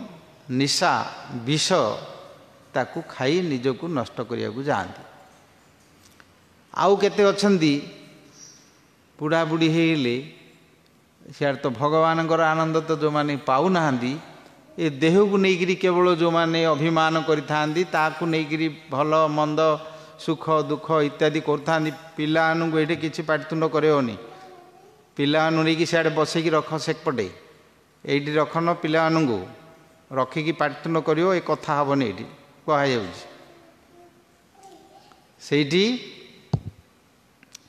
निशा विष ताकू खाई निजको नष्ट करिया को जाती। आउ केते अछंदी बुढ़ा बुढ़ी हेले सियार तो भगवान आनंद तो जो माने पाउना ए देह को नहीं केवल जो माने अभिमान करिथांदी ताकू नहीं भल मंद सुख दुख इत्यादि करता पिलानु ये किसी पाटितुंड करनी पिलानु नहीं सियाड़े बसैकी रख सेपटे ये रखन पिलानु रखिकी पाटितुंड कर कथा हेनी ये कहुँ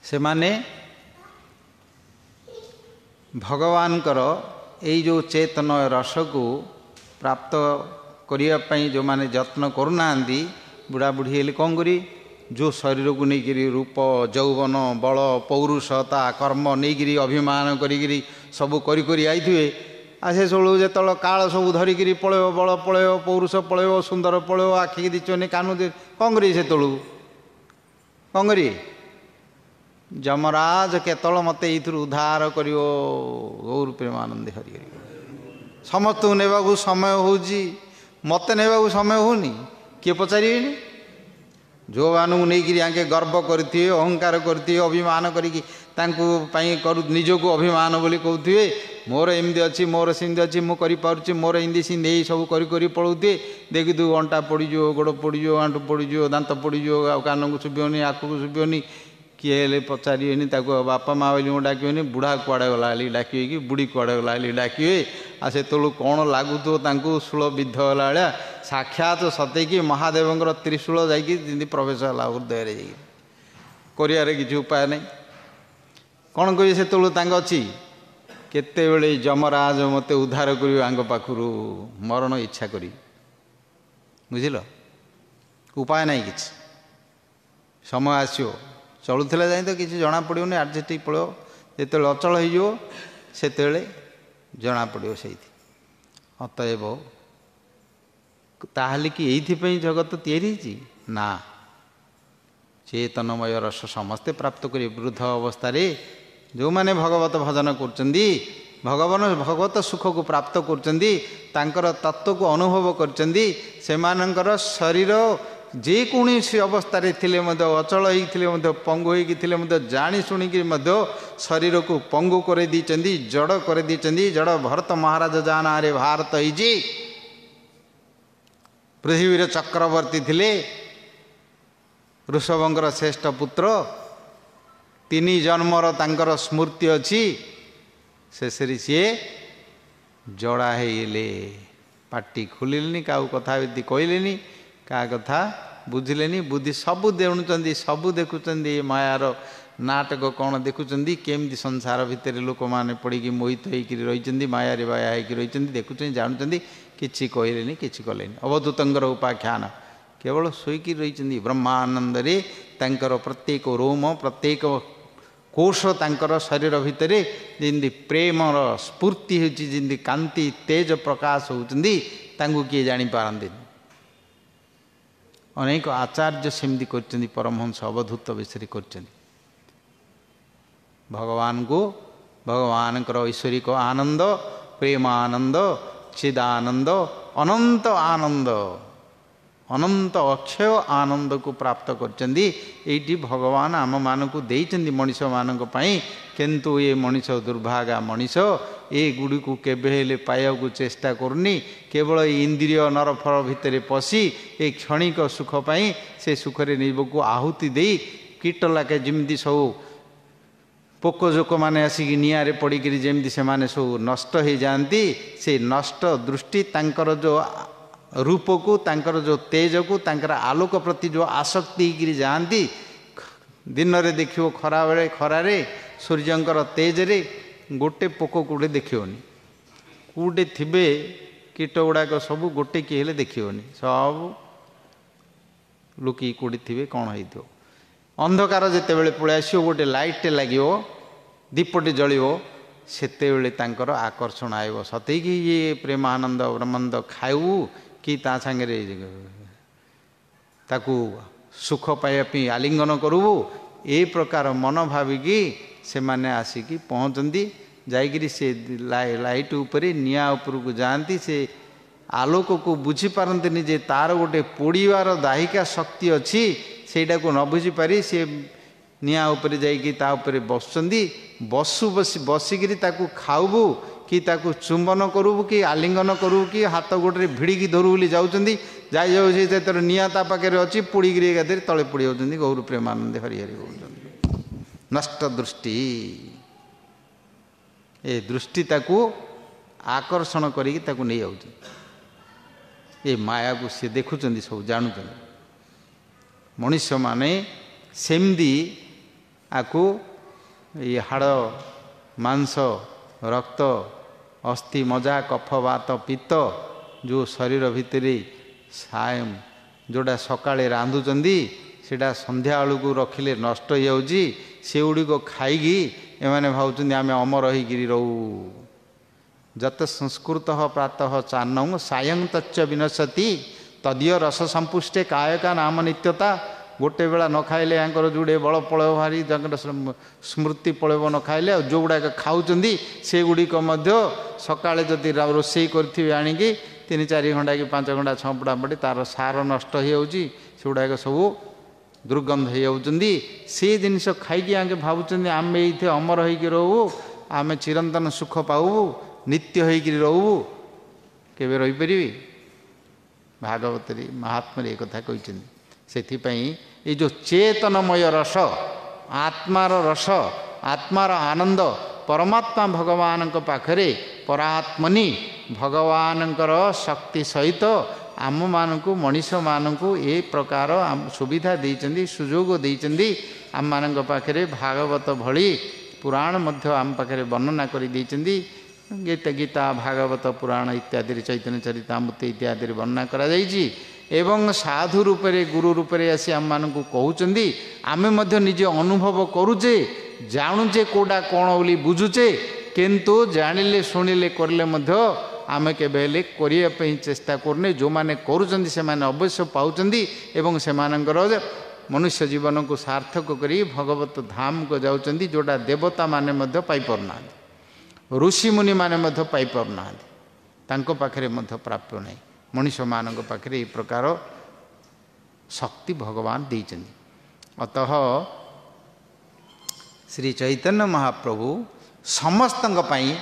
से माने भगवान यही जो चेतन रस को प्राप्त करने जो माने यत्न करूना बुढ़ा बुढ़ी हेले कौन करी जो शरीर को लेकिन रूप यौवन बल पौरुषता कर्म नहीं अभिमान करी सब करी आईथे आ से सब जो काल सब धरिकी पलैब बल पलैब पौरुष पलैब सुंदर पलैब आखिकी दिचने कानू कौन करी से कौन करी जमराज केतल मत उद्धार कर गौर प्रेमानंद हरि समस्त नेबा समय हो मत नेबा समय होनी किए पचारे जो मानू नहीं आगे गर्व करते अहंकार करते अभिमान करी निजक अभिमान बोली कहते मोर एमती अच्छी मोर सेमती अच्छी मुझे मोर इंदी सिंधे सब करी पड़ौते देखी तू अंटा पड़ज गोड़ पड़ज आंटू पड़ज दांत पड़ज कान को शुभनी आँख को शुभनी किए हेले पचारे बापा माँ बोली डाकनी बुढ़ा कुआड़े गला डाक कि बुढ़ी कुआड़े गला डाकिए आ से कौन लगुथो शूल विद्ध गला भाया साक्षात सतैकी महादेवंर त्रिशूल जाकि प्रवेश है हृदय कर किसी उपाय नहीं कौन कहे से अच्छी केते बेले जमराज मते उद्धार कर आंग पाखु मरण इच्छा करी बुझिल उपाय नहीं कि समय आसो चलुला जाए तो किसी जना पड़ोनी आडजस्ट पड़ो जिते अचल हो जना पड़ो से अतएव ताहले कि ये जगत तैयारी ना चेतनमय रस समस्ते प्राप्त करें वृद्ध अवस्था जो माने भगवत भजन करचंदी भगवत सुख को प्राप्त करचंदी तांकर तत्व को अनुभव करचंदी सेमानंकर शरीर जेकोसी अवस्था अचल होते पंगु होते जानी शुणिक शरीर को पंगु कर जड़ कर जड़ भरत महाराज जाना रे भारत होइजी पृथ्वीर चक्रवर्ती थिले ऋषभंकर श्रेष्ठ पुत्र 3 जन्मर तांकर स्मृति अच्छी शेष सी जड़ा हेले पाटी खोलिले क्या कथा कहले क्या कथा बुझिले बुद्धि सबू देणुचंदी सबू देखुंट मायार नाटक कौन देखुंट केमती संसार भितर लोक मैंने पड़ी मोहित होकर रही मायारे बाया होकर रही देखुं जानते किसी कहले कि कले अवधूतर उपाख्यान केवल शोक रही ब्रह्मानंद तांकर प्रत्येक रोम प्रत्येक कोश तांकर शरीर भितर जमी प्रेमर स्फूर्ति होती कांति तेज प्रकाश होती किए जापारती अनेक आचार्य सेमती कर परमहंस अवधूत विषय कर भगवान को भगवान ऐश्वरिक आनंद प्रेमानंद चिदानंद अनंत आनंद अनंत अक्षय आनंद को प्राप्त करचंदी एटी भगवान आम मान को देइचंदी मनीष मानक पई किंतु ये मनीष दुर्भागा मनीष ए गुड़ी को केबेले पाया को चेष्टा करनी केवल इंद्रिय नरफर भितर पशि ए क्षणिक सुख पाई से सुखरे निजक आहुति दे कीटलाके जमी सब पोकजोक मैंने आसिक निआरे पड़िक जमी से सब नष्ट हो जाती से नष्ट दृष्टि तांकर जो रूप को तांकर जो तेज को तांकर आलोक प्रति जो आसक्ति की जाती दिन रे देखियो खरा बेले खरारे सूर्यंकर तेज रे गोटे पोक कूटे देखियोनी कूटे थिबे कीट गुड़ाक सब गोटे किए हेले देखियोनी सब लुकी कूटी थिबे कौन होइथो अंधकार जिते बेले पळे आसियो गोटे लाइट लगे दीपटे जलियो सेते बेले तांकर आकर्षण आइब सते कि ये प्रेमानंद ब्रह्मानंद खाऊ कि ता सांगे ताकू सुख पाइबा आलिंगन करूँ ए प्रकार मन भाविकी से माने आसिकी पहुँचती जाइकरी से लाइट उपरे निया उपरको जाती से आलोक को बुझी पारंतनी जे तार गोटे पोड़ीवार दाहिका शक्ति अच्छी सेटा को न बुझी पारी से निआ उपरे जाइकी ता उपरे बसुचंदी बसिकी ताकू खाऊबू कि ताकू चुंबन करूबू कि आलिंगन करूबू कि हाथ गोटे भिड़िकी धरू बोली जाऊँगी जाऊर निआ ता पाखे अच्छी पोड़िकी एकाधर तले पोड़ी जाऊँगी गौर प्रेमानंद हरि हरि बोलुं नष्ट दृष्टि ए दृष्टि ताकू आकर्षण करी ताकू नहीं जाऊँ ये माया को सी देखुं सब जानूँ मनुष्य माने सेमदी आकू ये हाड़ मांस रक्त अस्थि मजा कफ वात पित्त जो शरीर भितर सायम जोड़ा सकाळे रांधुचंदी सेटा संध्या बेलू रखिले नष्ट हो जाउची से गुड़िक खाई एमाने भावुचंदी आमे अमर होइकिरी रहू जत संस्कृत प्रातः चान्नौ सायं तच्च विनशति तदीय रस संपुष्टे कायका नाम नित्यता गोटे बेला न खाइले यांकर जोड़े बल पलैब भारी स्मृति पलैब न खाइले जो गुड़ाक खाऊँगी से गुड़िक सकाळे जदि रोषे करें आणिकी 3-4 घंटा कि 5 घंटा 6 फुटा पड़ी तार सार नष्ट हो जाऊँगी से गुड़ाक सब दुर्गंध हो जाऊँगी से जिनस खाई आगे भावुं आम ये अमर होइकी रहू आम चिरंतन सुख पाऊ नित्य होइकी रहू केवे रहीपरि भागवतरी महात्मा एक कथा कहते से जो चेतनमय रस आत्मार रस आत्मार आनंद परमात्मा भगवान पाखरे परात्मनि भगवानंकर शक्ति सहित आम मानक मनीष मानक ए प्रकार सुविधा देइचंदी सुजोग देइचंदी आम मानक पाखरे भागवत भली पुराण मध्य आम पाखरे वर्णना करि देइचंदी गीता भागवत पुराण इत्यादि चैतन्य चरितामृत इत्यादि वर्णना करा जाइछि एवं साधु रूपरे गुरु रूपरे आसी आम मानक कहउचंदी आमे मध्य निजे अनुभव करूचे जानुचे कोडा कोण बोली बुझुचे किंतु जानिले शुणिले करले मध्य आमे केबेले करिया पई चेष्टा करने जो माने करूचंदी से माने अवश्य पाउचंदी एवं से मानकर मनुष्य जीवन को सार्थक करी भगवत धाम को जाउचंदी जोडा देवता माने मध्य पाई परना ऋषि मुनि माने मध्य पाई परना तांको पाखरे मध्य प्राप्य नहीं मनुष्य मानक पाखरे ये प्रकार शक्ति भगवान देइचंदी अतः श्री चैतन्य महाप्रभु समस्तंक पई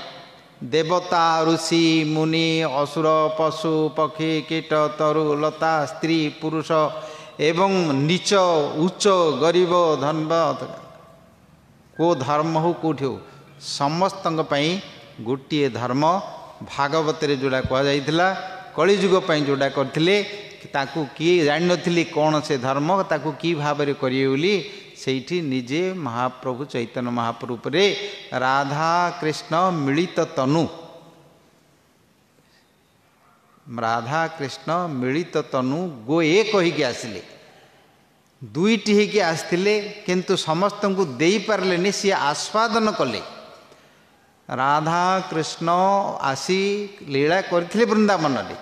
देवता ऋषि मुनि असुर पशु पक्षी कीट तरु लता स्त्री पुरुष एवं नीच उच्च गरीब धनवान को धर्म हो कौटी हो समस्तंक पई गोटे धर्म भागवत रे जोड़ा कह जाइथिला कलिजुग पई जोड़ा करथिले ताकू किए जानि नथिले कौन से धर्म ताकू की भाव में करिए बोली सेठी निजे महाप्रभु चैतन्य महाप्रभु रे राधा कृष्ण मिलित तनु राधा कृष्ण मिलित तनु गो एक होइके आसिले दुईटी होइके आसथिले किंतु समस्त को देई पारलेनी सी आस्वादन कले राधा कृष्ण आसी लीला करथिले वृंदावन रे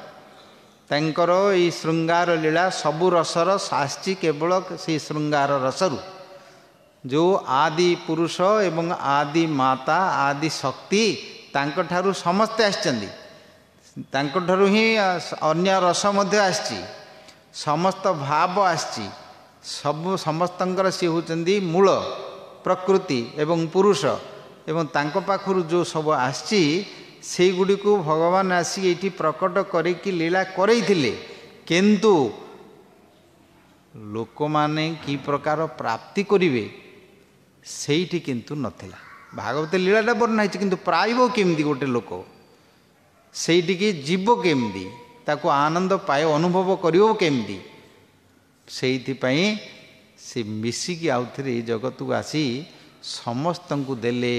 तांकर ई श्रृंगार लीला सबु रसर आसी केवल से श्रृंगार रसरु जो आदि पुरुष एवं आदि माता आदि शक्ति तांको ठारू समस्ते आछंदी तांको ठारू ही अन्य रस मध्य आछि समस्त भाव आछि सब समस्तंकर सी होचंदी मूल प्रकृति एवं पुरुष एवं तांको पाखरु जो सब आछि से गुडी को भगवान आसी एठी प्रकट करिकी लीला करैथिले किंतु लोक माने की प्रकार प्राप्ति करिवे सेठी किंतु नथिला भागवत लीलाटा वर्णना है किंतु प्राइब केमदी गोटे लोक सेठी की जीव केमदी ताको आनंद पाए अनुभव करियो केमदी सेठी पई से मिसिकी आउथरे जगत को आसी समस्त को देले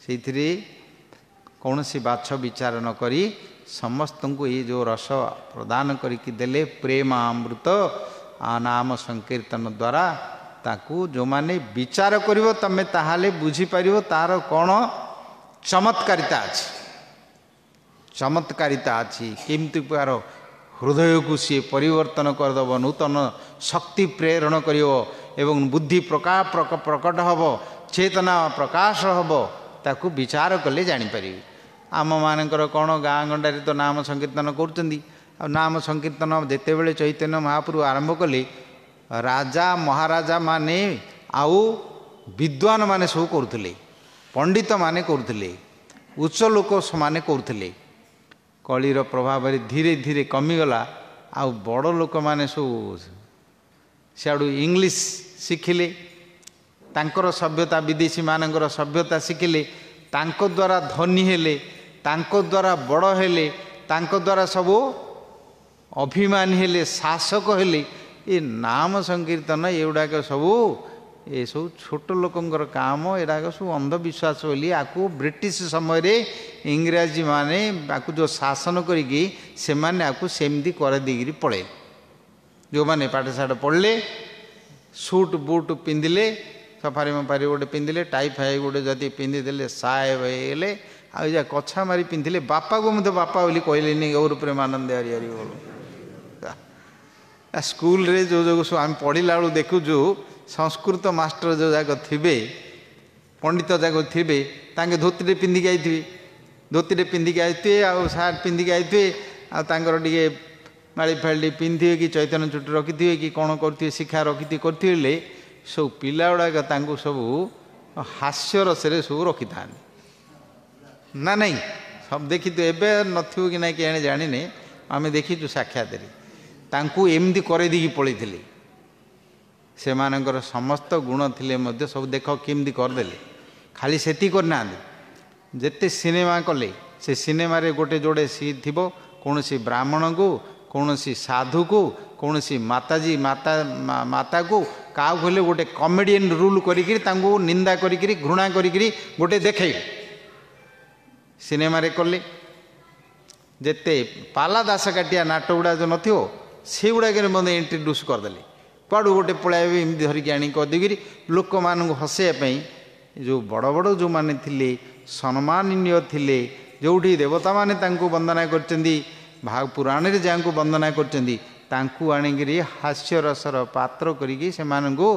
सेथिरे कौनसी बाछ विचार न करी समस्त को ये जो रस प्रदान करिकी देले प्रेमामृत नाम संकीर्तन द्वारा ताकू जो माने विचार करिवो तमे ताहाले बुझी पारिवो तार कौन चमत्कारिता अछि केमती प्रकार हृदय को सी परिवर्तन करदेव नूतन शक्ति प्रेरण करिवो एवं बुद्धि प्रकट हब चेतना प्रकाश हब ताकू विचार कले जानी पारि आम मानकर कौन गाँ गंडारे तो नाम संकीर्तन करुँच नाम संकीर्तन जिते बड़े चैतन्य महाप्रभु आरंभ कले राजा महाराजा माने आउ विद्वान माने सब करुले पंडित माने करुले उच्च लोक माने करुले कलिर प्रभाव धीरे धीरे कमिगला आउ बड़ लोक माने सब सियाड़ू इंग्लिश शिखिले तांकर सभ्यता विदेशी मानकर सभ्यता शिखिले तांको द्वारा धनी हेले तांको द्वारा बड़ हेले तांको द्वारा सब अभिमानी हेले शासक हेले ये नाम संकीर्तन एगुड़ाक सब ये सब छोट लोकंर काम एडाक सब अंधविश्वास बोली आपको ब्रिटिश समय रे इंग्राजी माने आपको जो शासन करिकी से माने आपको सेमती कर देगिरी पड़े जो माने पाठशाठ पढ़ले सूट बूट पिंधिले सफारी मफारी गोटे पिंधिले टाई फाई गोटे जदि पिंधिदेले साहेब होगले आ कछा मारी पिंधिले बापा को मत बापा बोली कहले गौर प्रेमानंद हरि हरि बोल स्कूल रे जो जो सब आम पढ़ला बेलू देखुचु संस्कृत मास्टर जो जाक थे पंडित जाक थे तांके धोती पिंधिकी आइथे धोती पिंधिकी आइथे आ सार्ट पिंधिकी आइथे आर टे माड़ी फाड़ी पिंधे कि चैतन्य चुटी रखिथे कि कौन करें शिक्षा रखी करते सब पिला गुड़ाक सब हास्य रसरे सब रखि था ना नहीं सब देखी तो एवं नथो कि ना कि जाने आम देखीचु साक्षात तांकू एमती करदे पलैले से मानकर समस्त गुण थिले मध्य सब देख केमती करदे खाली सेती करना जेते सिनेमा कले से सिनेमा रे गोटे जोड़े सी थी कौन सी ब्राह्मण को कौन सी साधु को कौन सी माताजी माता को क्या कहले गोटे कमेडियन रूल करी निंदा करी घृणा करी गोटे देखे सिनेमा रे कले जेते पाला दास काटिया नाट गुड़ा जो नथो से गुड़ाक मत इंट्रोड्यूस करदे कुआड़ू गोटे पलैबे एमती धरिकी आनी करदेकि लोक मान हसैयापाई जो बड़ बड़ जो माने थिले सम्माननीय थिले जोठी देवता माने तांको वंदना करचंदी भाग पुराण रे जांको वंदना करचंदी तांको आनिकरी हास्य रसर पात्र करिकी से मानको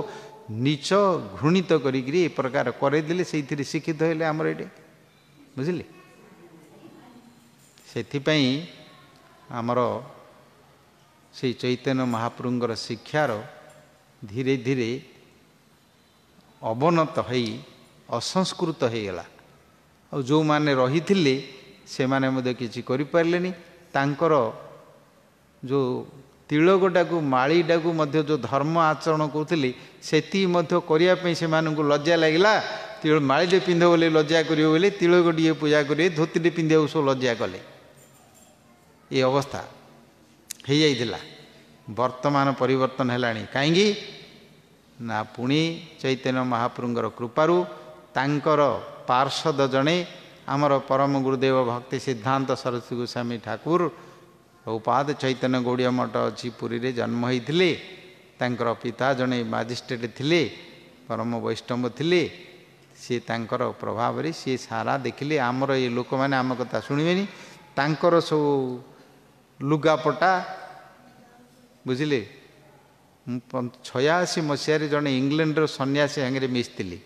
नीच घृणित करिकरी ए प्रकार करदेले सेथिरे शिक्षित होले हमर एटे बुझिले सेथिपई हमर से चैतन्य महाप्रभुंर शिक्षार धीरे धीरे अवनत होई असंस्कृत हो गला और जो माने रही थिले से माने मध्य किछि करि पारलेनी तांकर जो तिलकटा को माळीटा को मध्य जो धर्म आचरण करथिले सेति मध्य करिया पई से मानकु लज्जा लागिला तिल माळीटे पिंध बोले लज्जा करियो बोले तिलकटिए पूजा करिए धोतीटे पिंधे सब लज्जा कले ये अवस्था हो जाइथिला वर्तमान परिवर्तन हेलानी काहेकि ना पुणी चैतन्य महाप्रभुंर कृपारू तांकर पार्षद जड़े आमर परम गुरुदेव भक्ति सिद्धांत सरस्वती गोस्वामी ठाकुर उपाद चैतन्य गौड़िया मठ अच्छी पुरी रे जन्म होते तांकर पिता जड़े मजिस्ट्रेट थिले परम वैष्णव थिले सी तांकर प्रभाव रे सी सारा देखिले आमर ये लोक मैंने आम कथा शुणवेनी तांकर सब लुगापटा बुझिले 86 मसीह जड़े इंग्लैंड सन्यासी सागे मिसली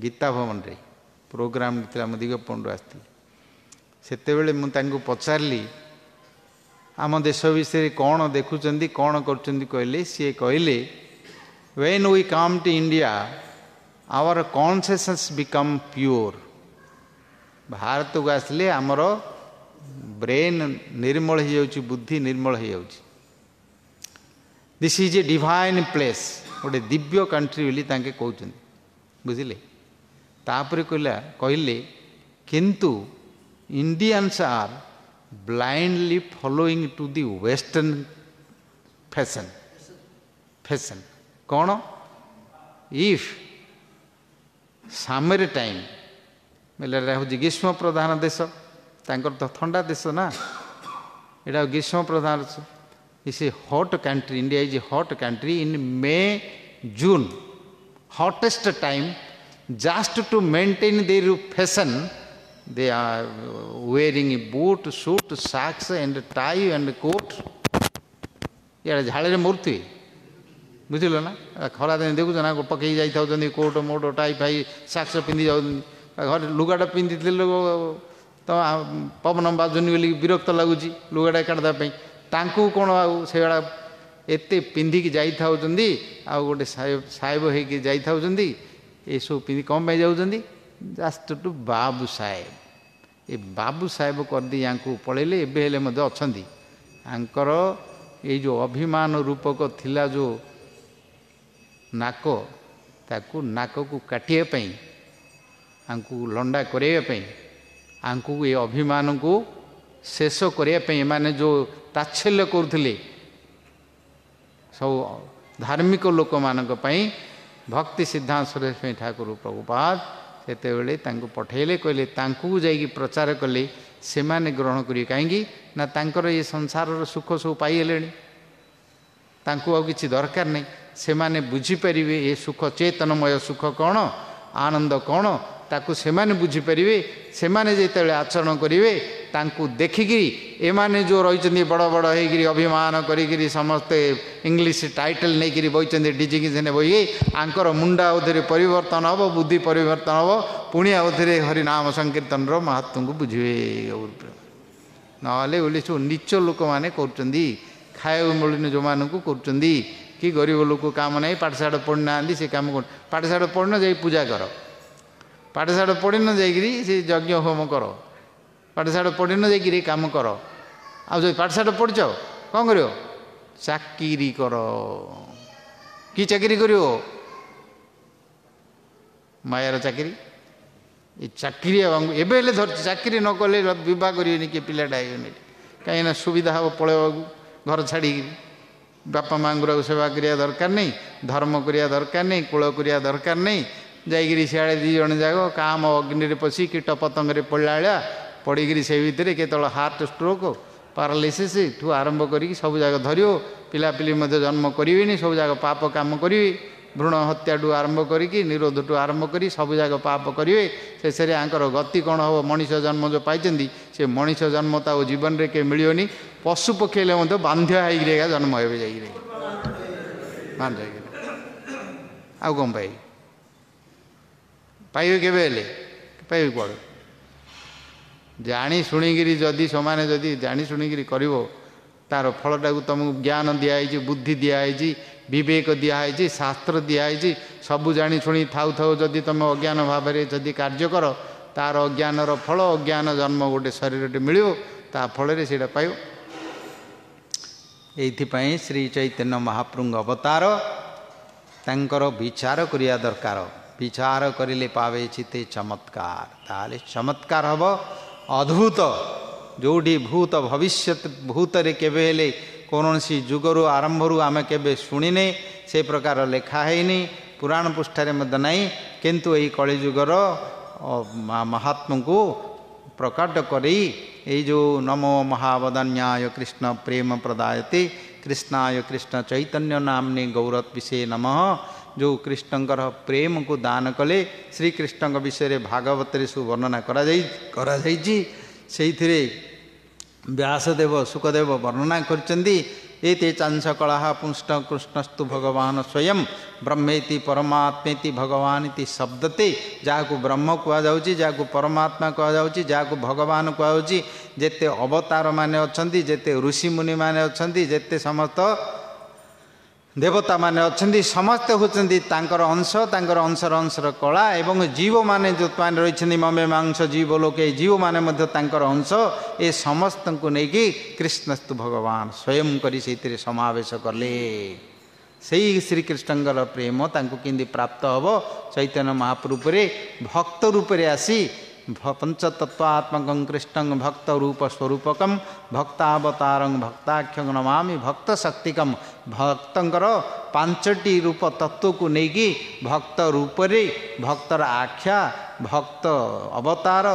गीता भवन रे प्रोग्राम दिगपंडु आसती सेतेबेले मुझे पचारि आम देश विषय कौन देखुं कौन कहले सी कहले when we come to India our consciousness become pure Bharat को आसले आमर ब्रेन निर्मल हो जाउची बुद्धि निर्मल हो जाउची this is a divine place गोटे दिव्य कंट्री बोली तांके कहते बुझिले तापर कहले किंतु Indians are blindly following to the western fashion कौन इफ सामर टाइम बोले हूँ ग्रीष्म प्रधान देश तांकर तो ठंडा देश ना यहाँ ग्रीष्म प्रधान इस hot country India is a hot country in may June hottest time just to maintain their fashion they are wearing a boot suit socks and tie and coat यार झाड़े मूर्ति बुझल ना खरा दिन देखुच ना पकई जाई कोट मोट टाई फाई साक्स पिंधि जाऊ घर लुगाटा पिंधि तो पवन बाजुनी बोली विरक्त लगुच लुगाटा काटदेपी तांकू कौन से एते पिंधिकी जाई थाउचंदी आ गोटे साहेब होइकी जाई थाउचंदी एसବୁ पिंधि कौन पाई जाउचंदी जस्ट टू बाबू साहेब ए बाबू साहेब करदी यांकू पळेले एबे हेले मध्ये अछंदी आंकर ये जो अभिमान रूपक थिला जो नाको ताकू नाक को काटिया पई आंकू लंडा करेया पई आंकू ये अभिमान को शेष करिया पई माने जो ताच्छल्य करुथिले सब धार्मिक लोक मानक पई भक्ति सिद्धांत सुरेश ठाकुर प्रभुपाद सेते बेले तांको पठेले कहले तांको जाई प्रचार कले से माने ग्रहण करी कहीं ना तांकर ये संसार सुख सब पाइलेनी तांको आ किछि दरकार नहीं से माने बुझी परिवे ये सुख चेतनमय सुख कौन आनंद कौन ताकू से माने बुझी परिवे से माने जेतेबेले आचरण करिवे तांकू देखिकी एमाने जो रही बड़ बड़ होगी अभिमान करी समस्ते इंग्लिश टाइटल नहीं करी बही डिजिग्नेशन बही आंकर मुंडा अवधि परिवर्तन हम बुद्धि परिवर्तन हम पुणी अवधि हरिनाम संकीर्तन महत्व को बुझे ना बोले सब नीच लोक मैंने खाया मिलूनी जो मानक कर कि गरीब लोक काम ना पाठशाठ पढ़ी ना से कम कर पाठशाठ पढ़न जा पूजा कर पाठशाठ पढ़ी न जाकि से यज्ञ होम कर पाठशाठ पढ़ी न जाकि कम कर आ पाठशाठ पढ़ कौन कर चाकरी कर कि चाकरी कर मायार चाकरी ये चाकरी एवं धर चाकरी न कले बह कर पिलाटा कहीं सुविधा हम पलैबू घर छाड़ी बापा माँ सेवा करिया दरकार नहीं धर्म करिया दरकार नहीं कूल करिया दरकार नहीं जाइए सियाड़े दी जन जाक काम अग्नि पशि कीट पतंग पड़ा भाया पड़ी से भितर केतल हार्ट स्ट्रोक पारालिसिस ठू आरंभ करी सब जाक धरियो पिलापिली जन्म करें सब जाक पाप काम करेंगे भ्रूण हत्या ठू आरंभ करी निरोध ठू आरंभ करी सब जाक पाप करेंगे शेष में आंकर गति कौन हम मनीष जन्म जो पाई से मनीष जन्म ता जीवन में के मिलनी पशु पक्षी हेल्ले बाध्य होगा जन्म हे जाइए बाध्य आउ कौन पाई पाइबे केबे पाइबे कौन जानी शुणिकी जदि समाने जदि जानी शुणिकी कर तार फलटा को तुमको ज्ञान दिखाई बुद्धि दिखाई विवेक दिखाई शास्त्र दिखाई सबू जानी शुणी थाउ थाउ जदि तुम अज्ञान भाव में जदि कार्य कर तार अज्ञानर फल अज्ञान जन्म गोटे शरीर मिल ता फल से पाइब ये श्री चैतन्य महाप्रभु अवतार तांकर विचार करिया दरकार विचार करिले पावे चिते चमत्कार ताले चमत्कार हम अद्भुत जोड़ी भूत भविष्य भूत रे केबे हेले कौनसी जुगरु आरंभरू आम केबे शुणिने से प्रकार लेखा हैनी पुराण पृष्ठारे मध्य नहीं किंतु यही कलिजुगर महात्मा को प्रकट करी ये जो नमो महावदन्याय कृष्ण प्रेम प्रदायते कृष्णाय कृष्ण चैतन्य नामने गौरत विषय नमः जो कृष्णकर प्रेम को दान कले श्री कृष्ण विषय भागवत वर्णना करा व्यासदेव सुखदेव वर्णना करचंदी एते चांस कला पुष्ट कृष्णस्तु भगवान स्वयं ब्रह्मेति परमात्मेति भगवान इति शब्दते जहाँ ब्रह्म कहुच्छी जहाँ परमात्मा कहुच्छी जहाँ भगवान कहुच्छी जेते अवतार माने अछंती जेते ऋषि मुनि माने अछंती जेते समस्त देवता माने अछंती समस्ते होचंती तांकर अंशर अंशर कला एवं जीव माने जो माने रहिछंती ममे मांस जीव लोके जीव माने मध्य तांकर अंश ए समस्त को नेकी कृष्णस्तु भगवान स्वयं करी सेतिरे समावेश करले सही श्री कृष्णकर प्रेम तांको किंदी प्राप्त हबो चैतन्य महाप्रभु रे भक्त रूप रे आसी पंचतत्वात्मकं कृष्णं भक्त रूप स्वरूपकं भक्तावतारं भक्ताख्यं नमामि भक्त शक्तिकं भक्तंकर पांचटी रूप तत्व को नेकी भक्त रूप रे भक्तर आख्या भक्त अवतार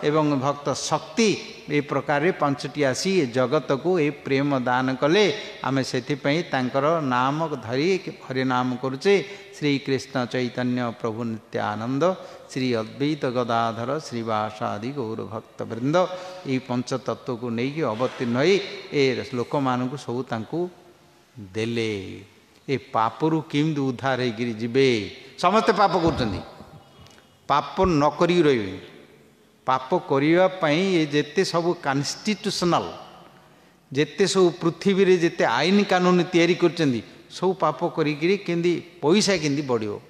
एवं भक्त शक्ति ये प्रकार पांचटी आसी जगत को ये प्रेम दान कले आमे सेथिपई तांकर नाम धरी हरिनाम करुचे श्री कृष्ण चैतन्य प्रभु नित्यानंद श्री अद्वैत गदाधर श्रीवासादि गौर भक्त वृंद ये पंचतत्व को लेकिन अवतीर्ण हो ए लोक मानक सब तांकू देले ए पापरू किमती उद्धार होकर जीवे समस्ते पाप कर पाप न करी रही पाप करने ये जेते सब कन्स्टिट्यूशनल जेते सब पृथ्वी रे जेते आईन कानून तैयारी करचंदी सब पाप करिकिरी केंदी पैसा केंदी बढ़ियो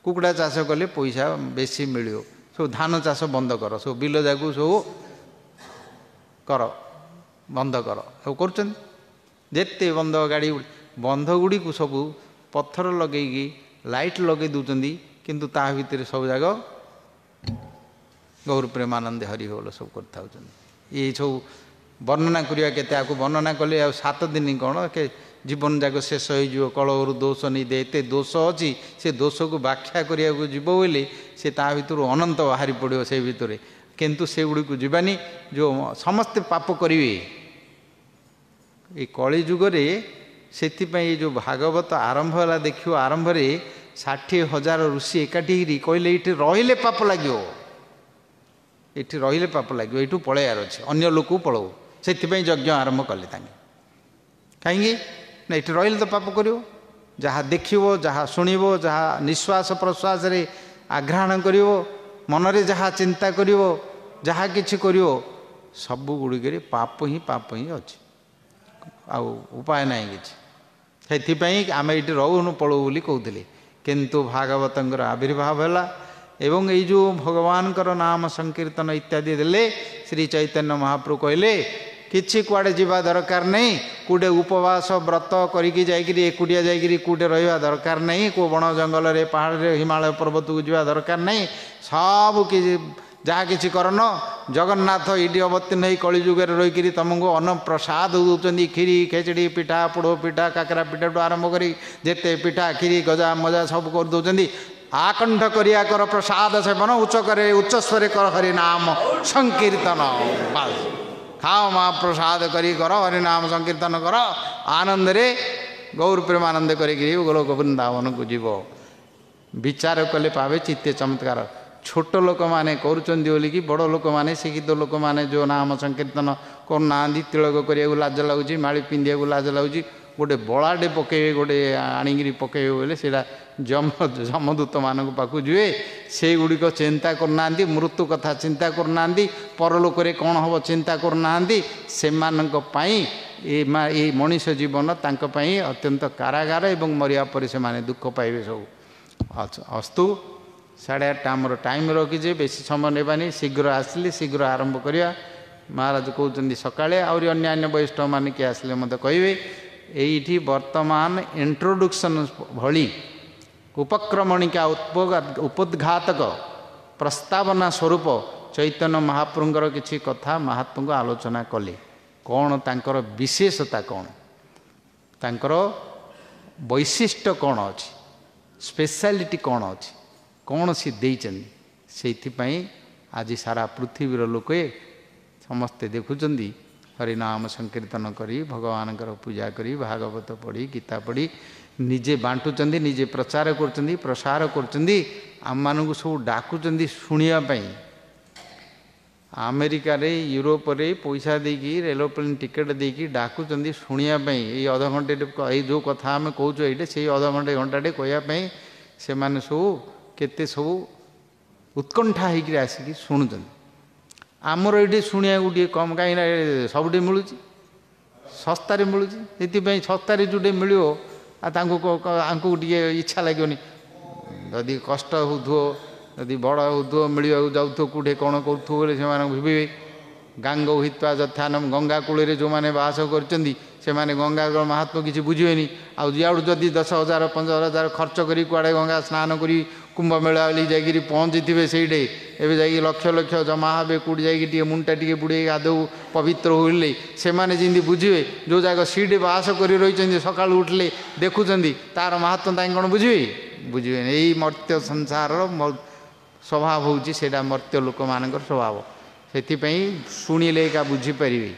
कुकुड़ा चाष कले पैसा बेसी मिलियो सब धान चाष बंद कर सब बिल जाकू सब कर बंद कर सब कर जेते बंद गाड़ी बंध गुड़ी को सब पत्थर लगेगी लाइट लगे दूचंदी किंतु ता भितर सब जाग गौर प्रेमानंद हरि बोल सब करता ये सब वर्णना करिया केते आको वर्णना कले आ 7 दिन कौन के जीवन जाक शेष हो कलर दोष नहीं दे एते दोष अच्छी से दोष को व्याख्या करिया को जीव बोले से ता भितर अनंत बाहरी पड़ो से भितर किंतु से गुड़ी को जीवानी जो समस्ते पाप करिवे ये कली जुगरे से जो भागवत आरंभ है देखियो आरंभ रे 60,000 ऋषि एकाठी कहले ये रहिले पाप लगे ये रहिले पाप लगे यू पलैयार अच्छे अन्य लोक पलाऊ से यज्ञ आरंभ कले कहीं ना ये रहिले तो पाप करियो जहाँ देखियो जहाँ शुणिबो जहाँ निश्वास प्रश्वास रे आघ्राण करियो मनरे जहाँ चिंता करियो जहाँ किछि करियो सब गुड़िक पाप ही अच्छे आउ उपाय नहीं किछि से आम ये रोनु पलू बोली कहते किंतु भागवतर आविर्भाव है एवं ये जो भगवान नाम संकीर्तन इत्यादि देले श्री चैतन्य महाप्रभु कहले किछि कुआडे जीवा दरकार नहीं कूटे उपवास व्रत करिकी जाइकिरी एकुटिया जाइकिरी कूटे रहिबा दरकार नहीं को बण जंगल रे पहाड़ रे हिमालय पर्वत को जीवा दरकार नहीं सब कि जहाँ किसी करन जगन्नाथ इटी अवतीर्ण हो कलिजुगे रहीकि तुमको अन्न प्रसाद दौरान खीरी खेचड़ी पिठा पोड़ पिठा काकरा पिठा ठू आरंभ कर जेते पिठा खीरी गजा मजा सब कर दौरान आकंठ करिया कर प्रसाद सेवन उच्च करे उच्च स्वर कर हरि नाम संकीर्तन खाओ माँ प्रसाद करी कर हरि नाम संकीर्तन कर आनंद रे गौर प्रेमानंद करी गोलोक वृंदावन को जीव विचार कले पावे चित्ते चमत्कार छोट लोक मैंने करुँच बड़ लोक मैंने शिक्षित लोक मैंने जो नाम संकीर्तन करना तिलक करा लाज लगुच माड़ी पिंधिया लाज लगुच गोटे बड़ाटे पकेबे गोटे आणिकी पकेबे बोले से जमदूत मान पाखु जुए से गुड़िक चिंता करना मृत्यु कथा चिंता करना परलोक कौन हम चिंता करना से मनीष जीवन तांकपाई अत्यंत कारागार एवं मरिया पर से माने दुख पाइबे सब अस्तु 8:30 आमर टाइम रखीजे बेसी समय नेबानी शीघ्र आसिले शीघ्र आरंभ करिया महाराज कहते सकाळे आउरी अन्यान्य वैष्णव मान किए आसिले मते कहिबे एइठी वर्तमान इंट्रोडक्शन भली उपक्रमणिका उपद्घातक प्रस्तावना स्वरूप चैतन्य महाप्रभुंकर किछि कथा महात्मा को आलोचना कले कौन तांकर विशेषता कौन तांकर वैशिष्ट्य कौन अच्छी स्पेशलिटी कौन अच्छी कौन सी देइचंदी सेइथिपाई आज सारा पृथ्वीर लोके समस्ते देखुचंदी हरिनाम संकीर्तन करी भगवान पूजा करी भागवत पढ़ी गीता पढ़ी निजे बांटुचंदी निजे प्रचार करचंदी प्रसार करचंदी आम मानू सब डाकुचंदी सुनिया पई अमेरिका रे यूरोप रे पैसा देकी एरोप्लेन टिकेट देकी डाकुचंदी सुनिया पई ए आधा घंटे जो कथा आम कहूँ ये से आधा घंटे घंटाटे कहवाई से माने सब केते सब उत्कंठा होकर आसिक शुणुचंदी आमर ये शुणिया गोटे कम कहीं सबुठे मिलूँ सस्तार मिलूँ से सस्तार जोटे मिलो आंकु टे इच्छा लगे जदि कष्ट हो जदि बड़ हो मिलवा जाऊ कौटे कौन करूँ बोले से भावे गांग हित्वा जथानम गंगा कूल जो मैंने बास कर गंगा महात्मा किसी बुझे आउ जदि 10,000 15,000 खर्च करी कुआड़े गंगा स्नान करी कुंभ मेला जाकि पहुँची थे से एवं जा लक्ष लक्ष जमा हे कौट जा मुंडा टे बुड़े गाधो पवित्र होले से जमी बुझे जो जगह सीटे बास कर रही सका उठले देखुं तार महात्मा कौन बुझे बुझे यही मर्त्य संसार स्वभाव होटा मर्त्य लोक मान स्वभाव से शुणिले का बुझीपारे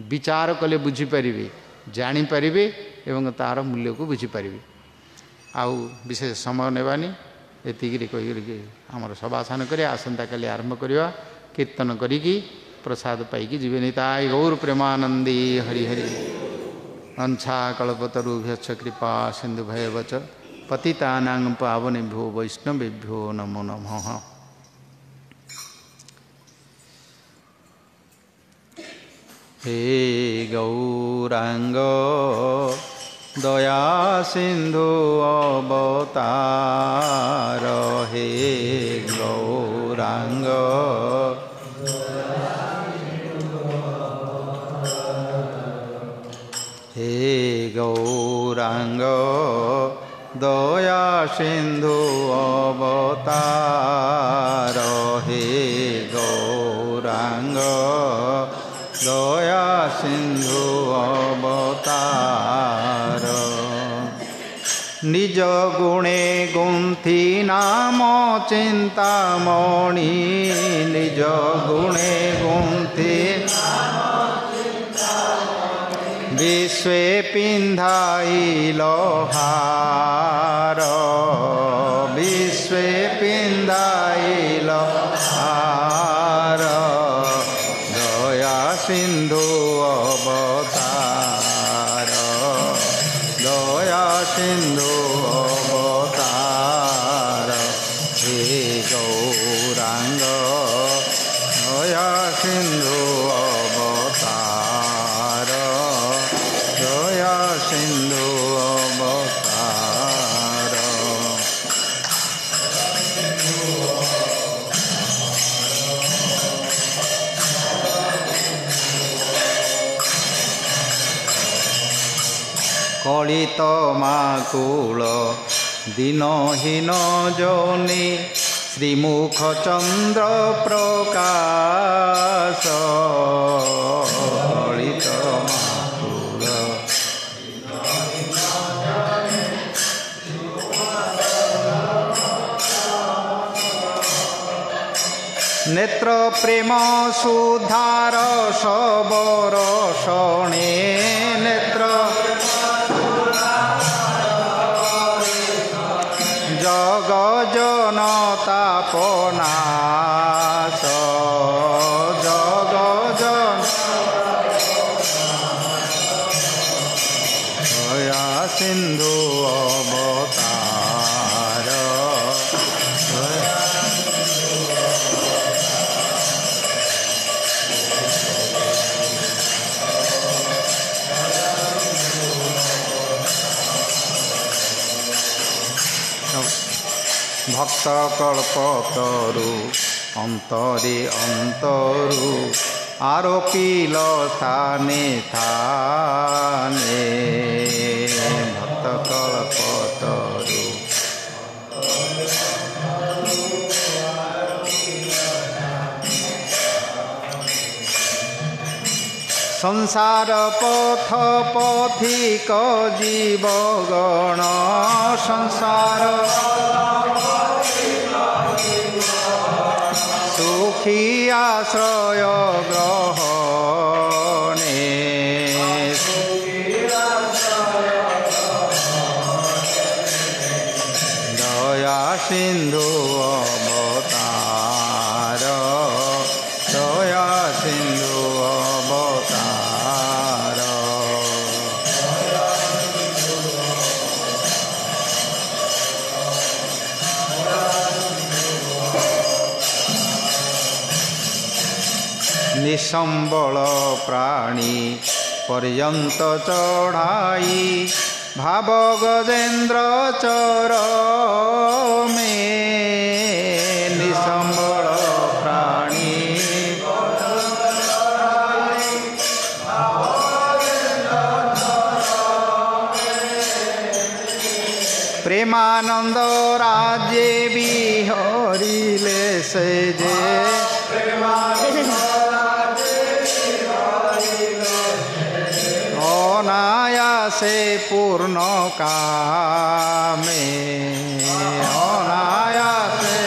विचार कले बुझीपारे जानीपारे एवं तार मूल्य को बुझीपारे आउ विशेष समय नेबानी एतिक कही आमर सभासान कर आसंता काली आरंभ करवा कीर्तन करी प्रसाद पाई जीवे निताय गौर प्रेमानंदी हरि हरि अंछा कल्पतरुभ्यश्च कृपा सिंधु भयवच पतितानां पावनेभ्यो वैष्णवेभ्यो नमो नमः। हे गौरांग दया सिंधु अवतार हे गौरांग हे गौरांग दया सिंधु अवतार हे गौरांग दया सिंधु अवतार निज गुणे गुंथि नाम चिंतामणि निज गुणे गुंथि विश्वे पिंधाइल हार विश्वे पिंधाइल हार दया सिंधु अवतार दया सिंधु अवतार हे गौरांग दया सिंधु अवतार दया सिंधु अवतार कलित माकुल दीनहीन जोनि श्रीमुख चंद्र प्रकाश कलित माकुल नेत्र प्रेम सुधार सबर शणे नेत्र जग जनतापनाश जग जन दया सिंधु अवतार भक्त कल्पतरु अंतरे अंतरु आरोपिल स्थाने थाने भक्त कल्पतरु संसार पथ पथिक जीवगण संसार सुखी आश्रय ग्रहणे दया सिंधु अवतार दया सिंधु अवतार निसंबल प्राणी पर्यंत चढ़ाई भाव गजेन्द्र चर में निसंबल प्राणी प्रेमानंद राज्य विहरिले से जे अनायासे पूर्ण कामे अनायासे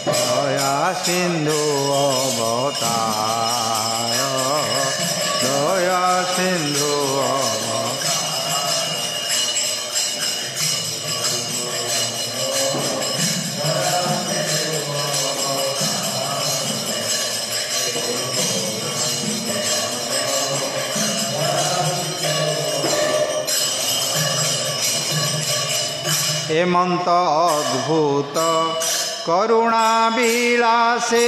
दया सिंधु अवतार दया सिंधु हेमंत अद्भुत करुणा विलासे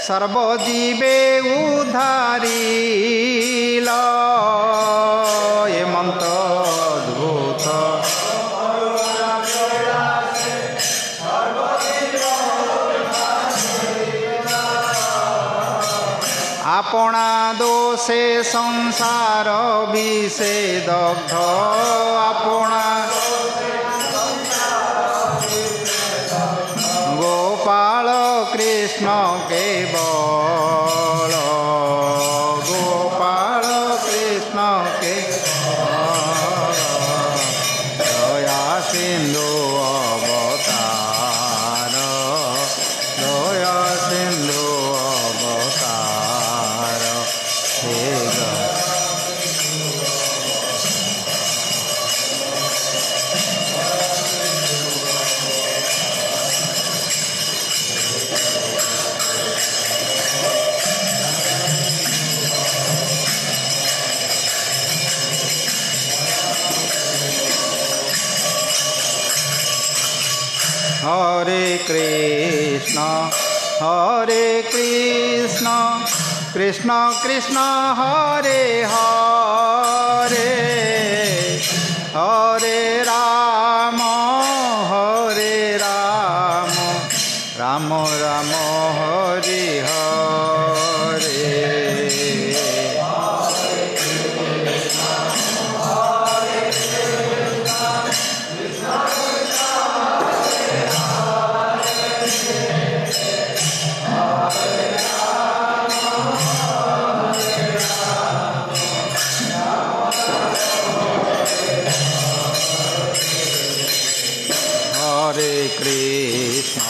सर्वजीवे उद्धारिल ए मंत्र अद्भुत आपना दोषे संसार विषे दग्ध आपना गोपाल कृष्ण केवल गोपाल कृष्ण केवल दया सिंधु अवतार दया सिंधु अवतार हे हरे कृष्ण कृष्ण कृष्ण हरे हरे हरे राम राम राम हरे हरे हरे कृष्ण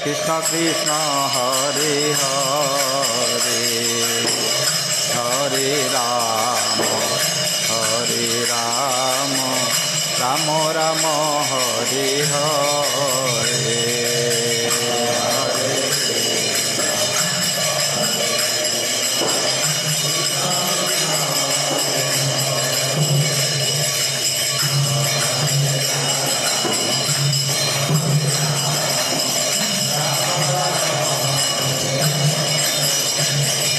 कृष्ण कृष्ण हरे हरे हरे राम राम राम हरे हरे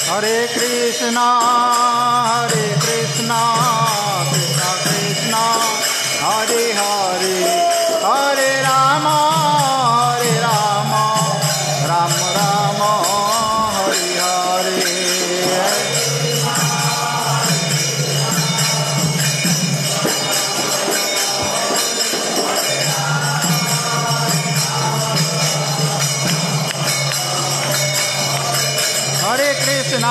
हरे कृष्ण कृष्ण कृष्ण हरे हरे हरे राम राम राम हरे हरे हरे कृष्ण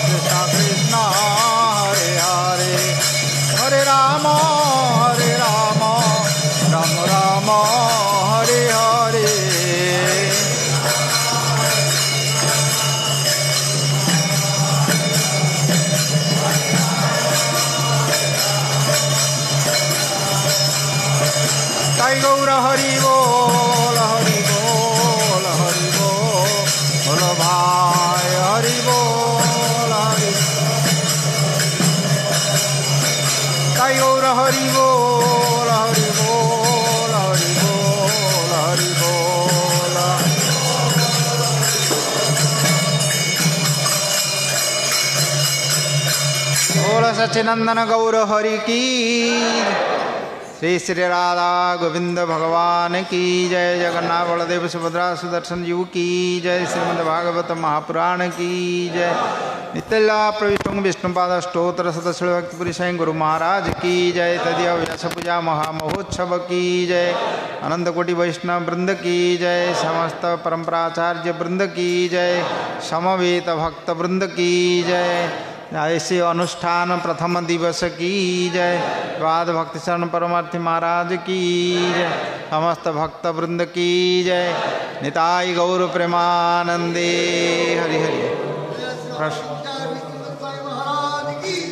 कृष्ण कृष्ण हरे हरे हरे राम राम राम हरे हरे ताई गौर हरि बोल बोलो भाई हरि बोल ताई गौर हरि बोल हरि बोल बोल सच्चिनंदन गौर हरि की श्री श्री राधा गोविंद भगवान की जय। जगन्नाथ बलदेव सुभद्रा सुदर्शन जीव की जय। श्रीमद् भागवत महापुराण की जय। नित्यला प्रविष्णु विष्णुपाद स्त्रोत्र सतशिल भक्तिपुरी साईं गुरु महाराज की जय। तदीय व्यास पूजा महामहोत्सव की जय। अनंत कोटि वैष्णव वृंद की जय। समस्त परंपराचार्य वृंद की जय। समवेत भक्त वृंद की जय। ऐसे अनुष्ठान प्रथम दिवस की जय। वाद भक्ति शरण परमार्थी महाराज की जय। समस्त भक्त वृंद की जय। निताई गौर प्रेमानंदे हरि हरि।